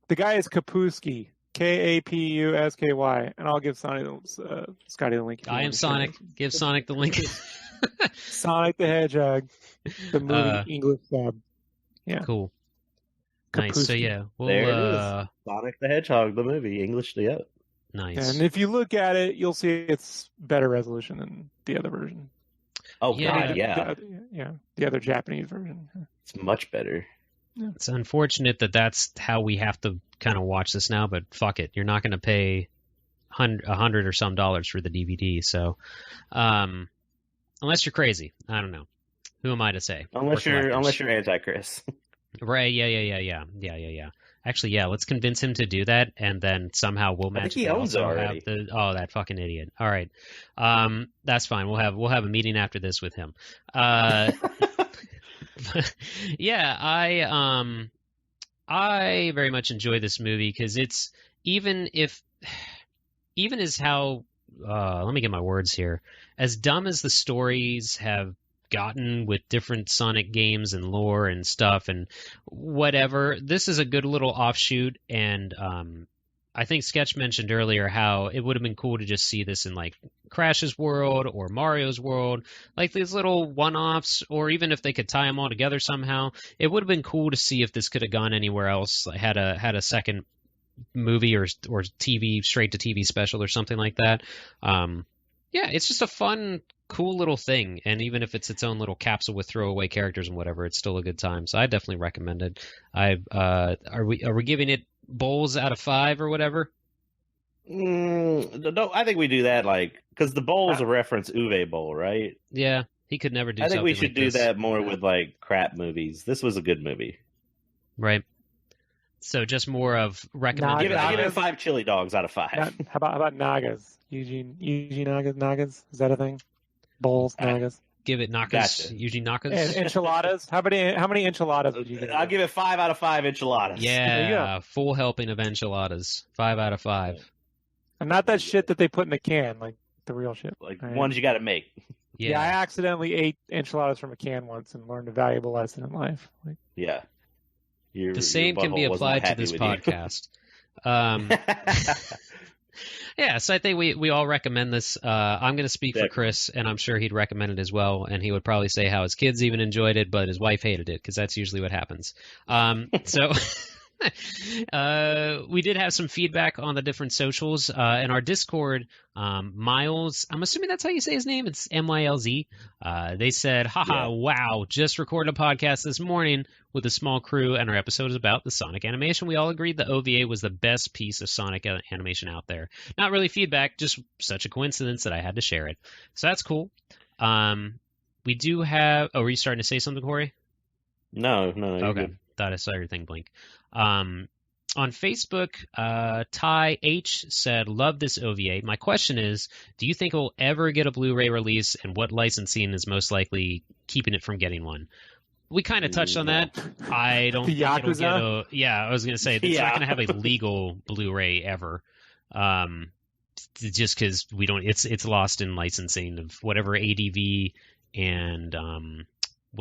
the guy is Kapusky. Kapusky, and I'll give Scotty the link. I am Sonic. Give Sonic the link. Sonic the Hedgehog, the movie English sub. Yeah, cool. Nice. So yeah, there it is. Sonic the Hedgehog, the movie, English. Yep. Nice. And if you look at it, you'll see it's better resolution than the other version. Oh God, yeah. The other Japanese version. It's much better. Yeah. It's unfortunate that that's how we have to kind of watch this now, but fuck it, you're not going to pay $100 or some for the DVD. So, unless you're crazy, I don't know. Who am I to say? Unless you're anti-Chris. Right? Yeah. Actually, yeah. Let's convince him to do that, and then somehow we'll match. I think he owns it already. That fucking idiot. All right, that's fine. We'll have a meeting after this with him. Yeah, I very much enjoy this movie because it's even as how let me get my words here, as dumb as the stories have gotten with different Sonic games and lore and stuff and whatever, this is a good little offshoot. And I think Sketch mentioned earlier how it would have been cool to just see this in like Crash's world or Mario's world, like these little one-offs, or even if they could tie them all together somehow, it would have been cool to see if this could have gone anywhere else, like had a second movie or TV, straight to TV special or something like that. Yeah, it's just a fun, cool little thing, and even if it's its own little capsule with throwaway characters and whatever, it's still a good time. So I definitely recommend it. Are we giving it bowls out of 5 or whatever? No, I think we do that because the bowl is a reference Uwe bowl, right? Yeah, he could never do. I think we should like do this. that more with crap movies. This was a good movie, right? So just more of recommended. I'll give it 5 chili dogs out of 5. How about Nagas? Eugene Nagas? Is that a thing? Bowls, Nagas. Give it Nakas. Gotcha. Eugene Nakas. And enchiladas. How many enchiladas would you give? I'll give it 5 out of 5 enchiladas. Yeah, full helping of enchiladas. 5 out of 5. And not that shit that they put in the can, like the real shit. Ones you got to make. Yeah, I accidentally ate enchiladas from a can once and learned a valuable lesson in life. Yeah. The same can be applied to this podcast. Yeah, so I think we all recommend this. I'm going to speak for Chris, and I'm sure he'd recommend it as well, and he would probably say how his kids even enjoyed it, but his wife hated it, because that's usually what happens. So we did have some feedback on the different socials. In our Discord, Miles, I'm assuming that's how you say his name, it's MYLZ. They said, haha, wow, just recorded a podcast this morning with a small crew, and our episode is about the Sonic animation. We all agreed the OVA was the best piece of Sonic animation out there. Not really feedback, just such a coincidence that I had to share it. So that's cool. We do have... Oh, were you starting to say something, Corey? No. Okay. Good. Thought I saw your thing blink. On Facebook, Ty H said, love this OVA. My question is, do you think it will ever get a Blu-ray release, and what licensing is most likely keeping it from getting one? We kind of touched on that. I don't think it'll get a... Yeah, I was going to say, it's not going to have a legal Blu-ray ever. Just because we don't... It's lost in licensing of whatever ADV and...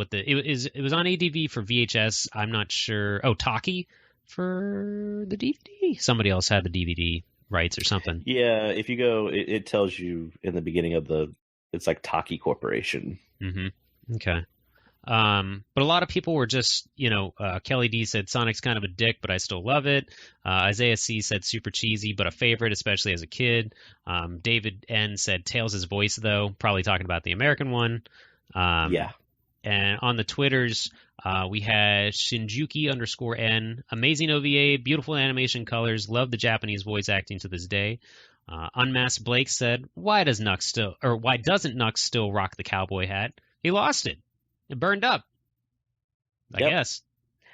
it was on ADV for VHS. I'm not sure. Oh, Taki for the DVD. Somebody else had the DVD rights or something. Yeah, if you go, it tells you in the beginning of it's like Taki Corporation. Mm-hmm. Okay. But a lot of people were just, Kelly D said Sonic's kind of a dick, but I still love it. Isaiah C said super cheesy, but a favorite, especially as a kid. David N said Tails' voice, though, probably talking about the American one. Yeah. And on the Twitters, we had Shinjuki_N, amazing OVA, beautiful animation colors, love the Japanese voice acting to this day. Unmasked Blake said, why doesn't Nux still rock the cowboy hat? He lost it. It burned up. I guess.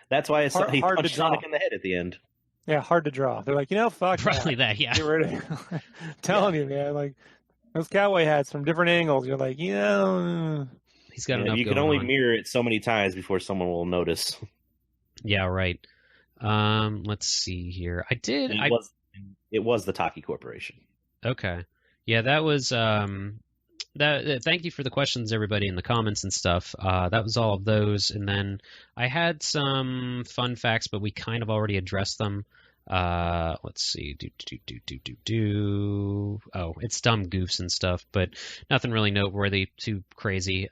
That's why he hard punched to draw. Sonic in the head at the end. Yeah, hard to draw. They're like, fuck Probably that, yeah. Get rid of it. Telling you, man, like those cowboy hats from different angles. You're like, he's got enough. You can only mirror it so many times before someone will notice. Yeah, right. Let's see here. It was the Taki Corporation. Okay. Yeah, that was thank you for the questions, everybody, in the comments and stuff. That was all of those. And then I had some fun facts, but we kind of already addressed them. Let's see. Oh, it's dumb goofs and stuff, but nothing really noteworthy, too crazy.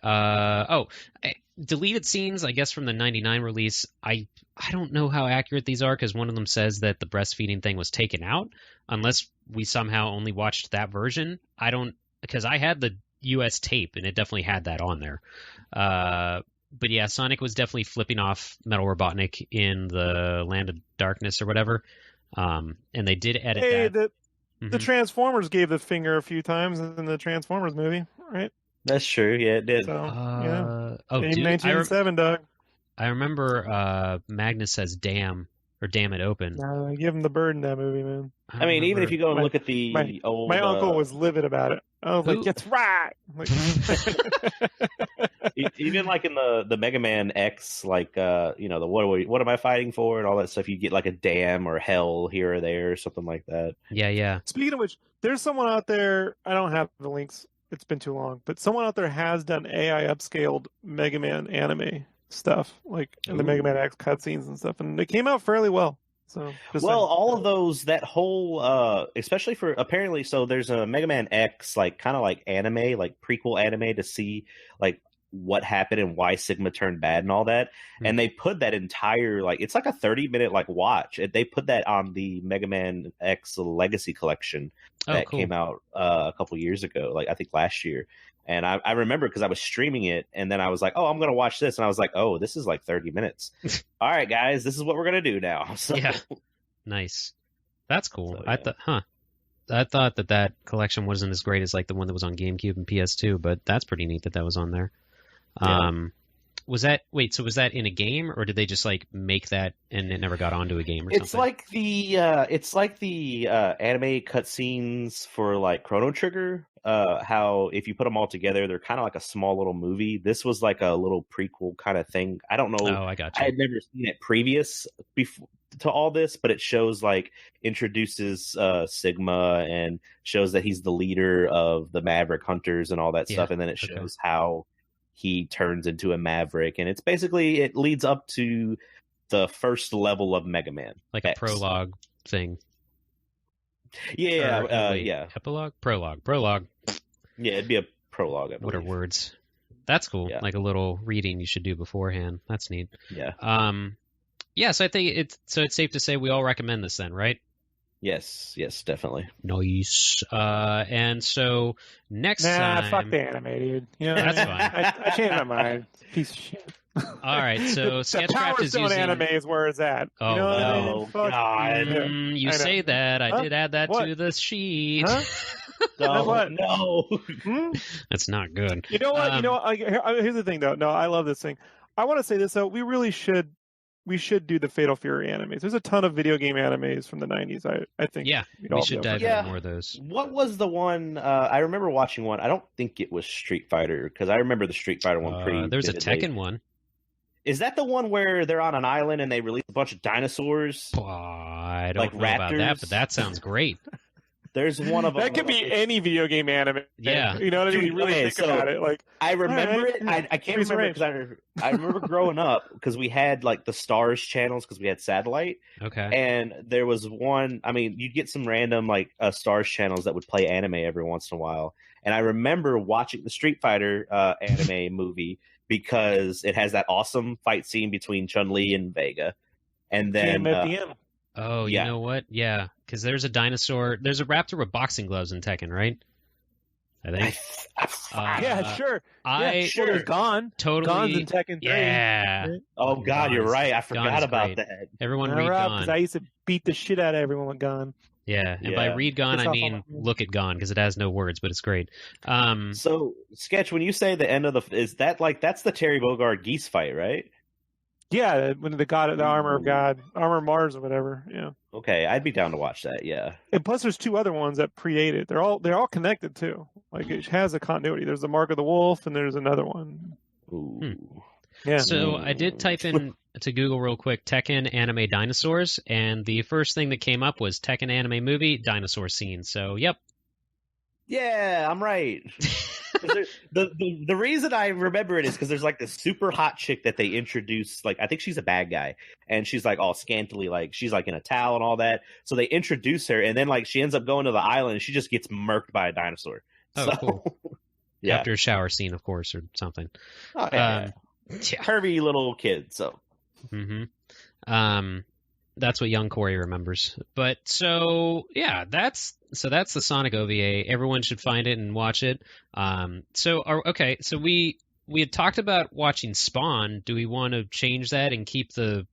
Deleted scenes, I guess, from the 99 release. I don't know how accurate these are, because one of them says that the breastfeeding thing was taken out, unless we somehow only watched that version. Because I had the US tape, and it definitely had that on there. But yeah, Sonic was definitely flipping off Metal Robotnik in the Land of Darkness or whatever. And they did edit that. The Transformers gave the finger a few times in the Transformers movie, right? That's true. Yeah, it did. So, yeah. Oh, dude, 1907, Doug. I remember Magnus says "damn" or "damn it open." No, I give him the bird in that movie, man. I mean, even if you go and look at the old... My uncle was livid about it. I was like, "It's right." Like, even like in the Mega Man X, like the what am I fighting for and all that stuff, you get like a damn or hell here or there or something like that. Yeah. Speaking of which, there's someone out there. I don't have the links. It's been too long, but someone out there has done AI upscaled Mega Man anime stuff, like in the Mega Man X cutscenes and stuff, and it came out fairly well. So, all of those, that whole, especially for apparently, so there's a Mega Man X, like kind of like anime, like prequel anime to see like what happened and why Sigma turned bad and all that. Mm-hmm. And they put that entire, like, it's like a 30-minute like watch. They put that on the Mega Man X Legacy Collection that came out a couple years ago, like I think last year. And I remember because I was streaming it, and then I was like, oh, I'm going to watch this. And I was like, oh, this is like 30 minutes. All right, guys, this is what we're going to do now. So, yeah. Nice. That's cool. So, yeah. I thought that collection wasn't as great as like the one that was on GameCube and PS2, but that's pretty neat that was on there. Yeah. Was that in a game, or did they just like make that and it never got onto a game or something? It's like the anime cutscenes for like Chrono Trigger. How if you put them all together, they're kind of like a small little movie. This was like a little prequel kind of thing. I don't know. Oh, I got you. I had never seen it previous before to all this, but it shows like introduces Sigma and shows that he's the leader of the Maverick Hunters and all that stuff, and then it shows how he turns into a Maverick, and it's basically it leads up to the first level of Mega Man, like X. A prologue thing. Yeah, yeah. Epilogue, prologue. Yeah, it'd be a prologue. I believe. What are words? That's cool. Yeah. Like a little reading you should do beforehand. That's neat. Yeah. Yeah. So I think it's safe to say we all recommend this then, right? Yes, definitely. Nice. And so next time... fuck the anime, dude. You know, that's fine. I changed my mind. Piece of shit. All right, so Sketchcraft is using... anime is where it's at. Oh, you know what I no. mean? God. You say that. I did add that What? to the sheet. Huh? No. That's not good. You know what? Here's the thing, though. No, I love this thing. I want to say this, though. We really should... We should do the Fatal Fury animes. There's a ton of video game animes from the 90s, I think. Yeah, we should dive into more of those. What was the one? I remember watching one. I don't think it was Street Fighter, because I remember the Street Fighter one pretty There's a vividly. Tekken one. Is that the one where they're on an island and they release a bunch of dinosaurs? I don't like know about that, raptors? but that sounds great. There's one of them. That could be any video game anime. Yeah. You know what I mean? You really think about it. Like, I remember it. right. I can't remember because I remember growing up because we had like the Stars channels because we had satellite. Okay. And there was one. I mean, you'd get some random like Stars channels that would play anime every once in a while. And I remember watching the Street Fighter anime movie. because it has that awesome fight scene between Chun-Li and Vega. And then oh, you know what? Yeah, because there's a dinosaur. There's a raptor with boxing gloves in Tekken, right? I think. Yeah, sure. Sure. There's Gon. Totally. Gon's in Tekken 3. Yeah. Oh, God, you're right. I forgot about that. Everyone read Gon. Because I used to beat the shit out of everyone with Gon. Yeah, and by read Gon, I mean look at Gon, because it has no words, but it's great. So, Sketch, when you say the end of is that that's the Terry Bogard geese fight, right? Yeah, when the armor of God, armor of Mars or whatever. Yeah. Okay, I'd be down to watch that. Yeah. And plus, there's 2 other ones that predate it. They're all connected too. Like it has a continuity. There's the Mark of the Wolf, and there's another one. Ooh. Yeah. So I did type in to Google real quick Tekken anime dinosaurs, and the first thing that came up was Tekken anime movie dinosaur scene. So yep. Yeah, I'm right. The reason I remember it is because there's like this super hot chick that they introduce. Like I think she's a bad guy, and she's like all scantily, like she's like in a towel and all that. So they introduce her, and then like she ends up going to the island, and she just gets murked by a dinosaur. Oh, so, cool. Yeah. After a shower scene, of course, or something. Oh, yeah. Curvy little kid. So. That's what young Corey remembers. But so yeah, that's the Sonic OVA. Everyone should find it and watch it. So we had talked about watching Spawn. Do we want to change that and keep the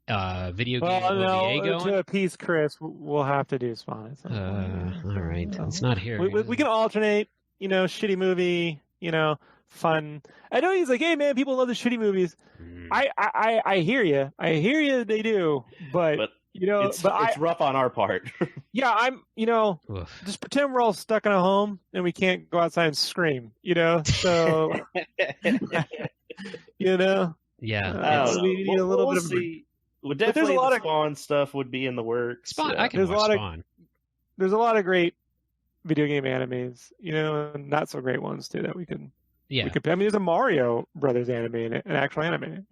video game OVA going? To appease Chris, we'll have to do Spawn. All right, it's not here. We can alternate. Shitty movie. Fun. I know he's like, hey man, people love the shitty movies. I hear you. They do, but it's rough on our part. Yeah, I'm. Just pretend we're all stuck in a home and we can't go outside and scream. So. Yeah. We need a little bit of. See. Well, definitely, the Spawn stuff would be in the works. Spawn. I can watch Spawn. There's a lot of great video game animes, and not so great ones too that we can. Yeah, there's a Mario Brothers anime, an actual anime.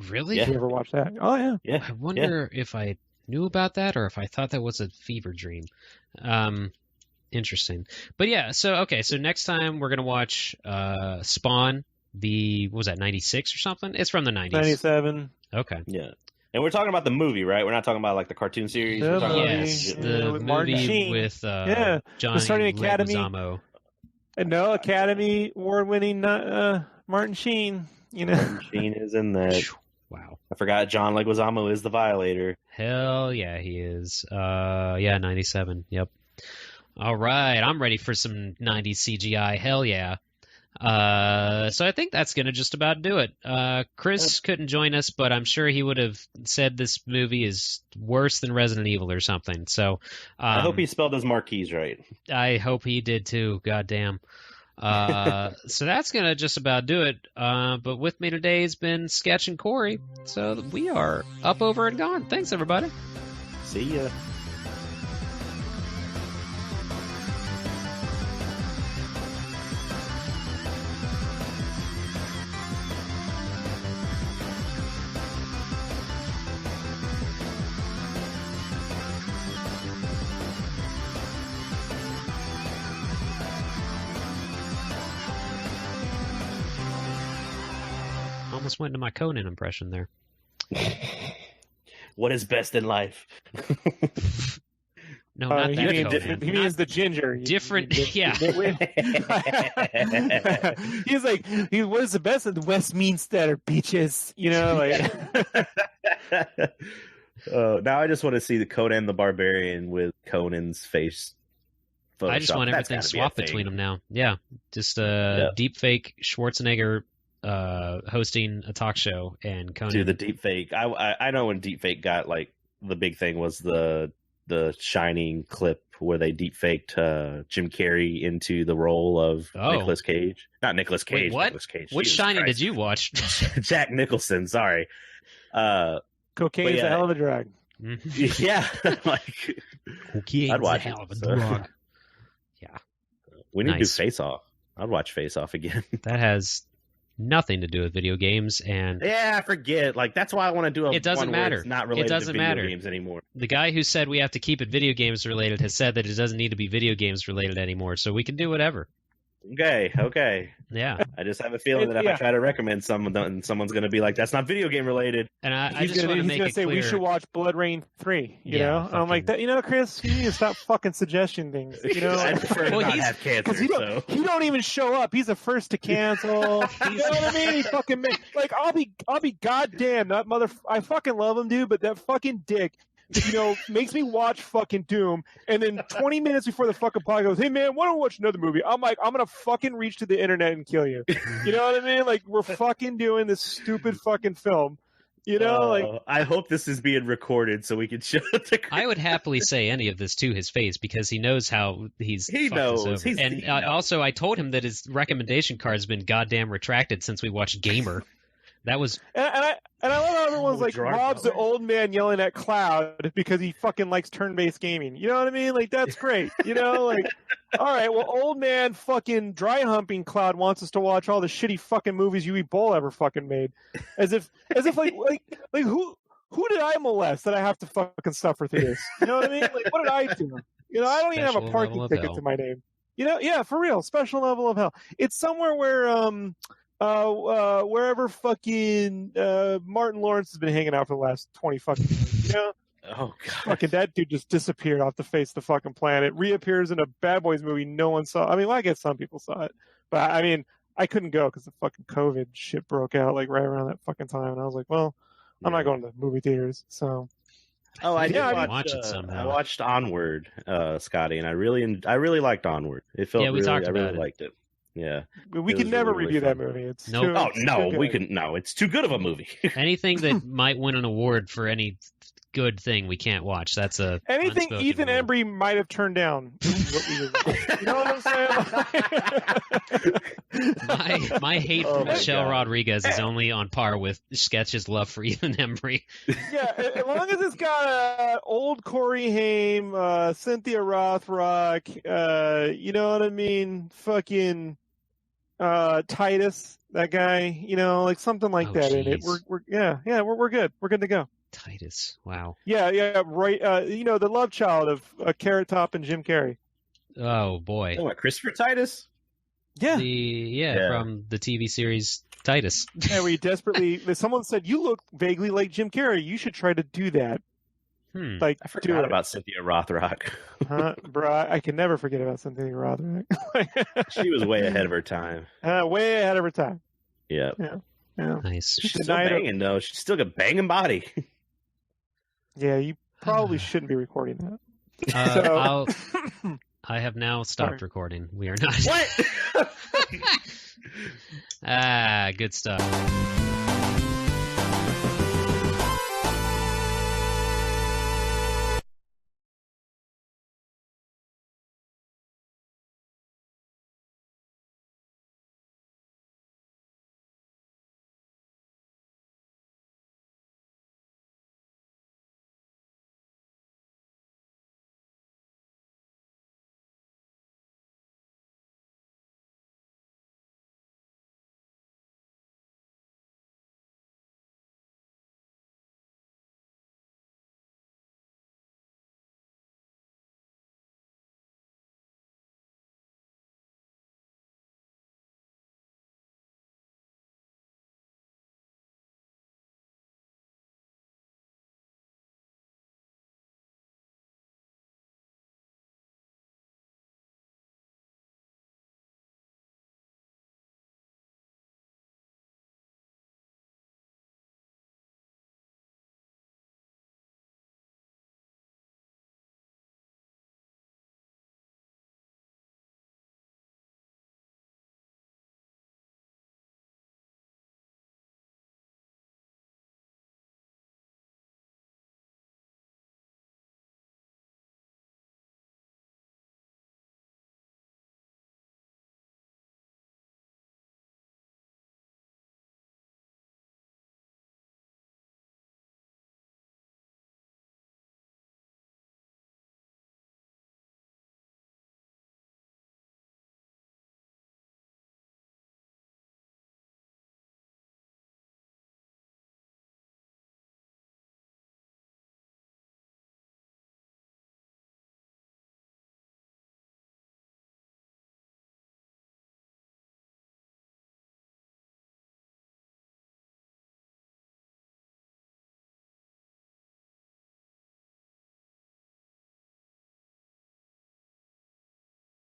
Really? Did you ever watch that? Oh yeah. Yeah. I wonder if I knew about that or if I thought that was a fever dream. Interesting. But yeah, so next time we're gonna watch Spawn. What was that, 96 or something? It's from the 90s. 97. Okay. Yeah. And we're talking about the movie, right? We're not talking about like the cartoon series. Yes, the movie with Johnny Leguizamo. No, Academy Award-winning Martin Sheen. Martin Sheen is in that. Wow. I forgot John Leguizamo is the Violator. Hell yeah, he is. 97. Yep. All right, I'm ready for some 90s CGI. Hell yeah. So I think that's going to just about do it. Chris couldn't join us, but I'm sure he would have said this movie is worse than Resident Evil or something. So I hope he spelled his marquise right. I hope he did too. Goddamn. So that's going to just about do it. But with me today has been Sketch and Corey. So we are up, over, and gone. Thanks, everybody. See ya. Almost went into my Conan impression there. What is best in life? No, not that Conan. He means the ginger. Different, yeah. He's like, what is the best of the Westminster beaches? Now I just want to see the Conan the Barbarian with Conan's face. Photoshop. I just want everything swapped between them now. Yeah, just deep fake Schwarzenegger hosting a talk show and Conan. Dude, the deep fake. I know when deep fake got like the big thing was the Shining clip where they deep faked Jim Carrey into the role of Nicolas Cage. Not Nicolas Cage. Wait, what? Nicolas Cage. What Shining did you watch? Jack Nicholson. Sorry. Cocaine's a hell of a drug. Yeah, like cocaine's a hell of a drug. Yeah, we need to do Face Off. I'd watch Face Off again. That has nothing to do with video games, and I forget. Like that's why I want to do it doesn't matter. It's not related to video games anymore. The guy who said we have to keep it video games related has said that it doesn't need to be video games related anymore, so we can do whatever. Okay. Yeah. I just have a feeling that if I try to recommend someone, someone's going to be like, "That's not video game related." And I just want to make it say clear. we should watch Blood Rain 3. You know, fucking... I'm like that. You know, Chris, you need to stop fucking suggesting things. You know, I prefer to not have cancer. He don't even show up. He's the first to cancel. You know what I mean? He fucking like I'll be goddamn that mother. I fucking love him, dude, but that fucking dick. You know, makes me watch fucking Doom, and then 20 minutes before the fucking pod goes, "Hey man, why don't we watch another movie?" I'm like, I'm gonna fucking reach to the internet and kill you. You know what I mean? Like, we're fucking doing this stupid fucking film. You know, like, I hope this is being recorded so we can show it to Chris. I would happily say any of this to his face because he knows how he knows. Also, I told him that his recommendation card has been goddamn retracted since we watched Gamer. That was and I love how everyone's like, Rob's the old man yelling at Cloud because he fucking likes turn-based gaming. You know what I mean? Like, that's great. You know, like, all right, well, old man fucking dry humping Cloud wants us to watch all the shitty fucking movies Uwe Boll ever fucking made, as if like who did I molest that I have to fucking suffer through this? You know what I mean? Like, what did I do? You know, I don't even have a parking ticket to my name. You know, yeah, for real, special level of hell. It's somewhere where wherever fucking Martin Lawrence has been hanging out for the last 20 fucking years, you know? Oh god. Fucking that dude just disappeared off the face of the fucking planet. Reappears in a Bad Boys movie no one saw. I mean, well, I guess some people saw it, but I mean, I couldn't go because the fucking COVID shit broke out like right around that fucking time, and I was like, well, I'm not going to movie theaters, so. Oh, I did watch it somehow. I watched Onward, Scotty, and I really liked Onward. It felt we talked I about really it. liked it. Yeah, we can never review that movie. It's nope. It's too good of a movie. Anything that might win an award for any good thing we can't watch. That's a anything Ethan rule. Embry might have turned down. You know what I'm saying? my hate for Michelle Rodriguez is only on par with Sketch's love for Ethan Embry. Yeah, as long as it's got old Corey Haim, Cynthia Rothrock, you know what I mean? Fucking Titus, that guy, you know, like something like that in it. We're good. We're good to go. Titus, wow. Yeah, right. You know, the love child of Carrot Top and Jim Carrey. Oh boy. Oh, what, Christopher Titus? Yeah. From the TV series Titus. Yeah, where you desperately someone said you look vaguely like Jim Carrey. You should try to do that. Like, I forgot about Cynthia Rothrock. Bro, I can never forget about Cynthia Rothrock. She was way ahead of her time. Way ahead of her time. Yeah. Nice. She's still banging, though. She's still got banging body. Yeah, you probably shouldn't be recording that. I have now stopped recording. We are not. What? Good stuff.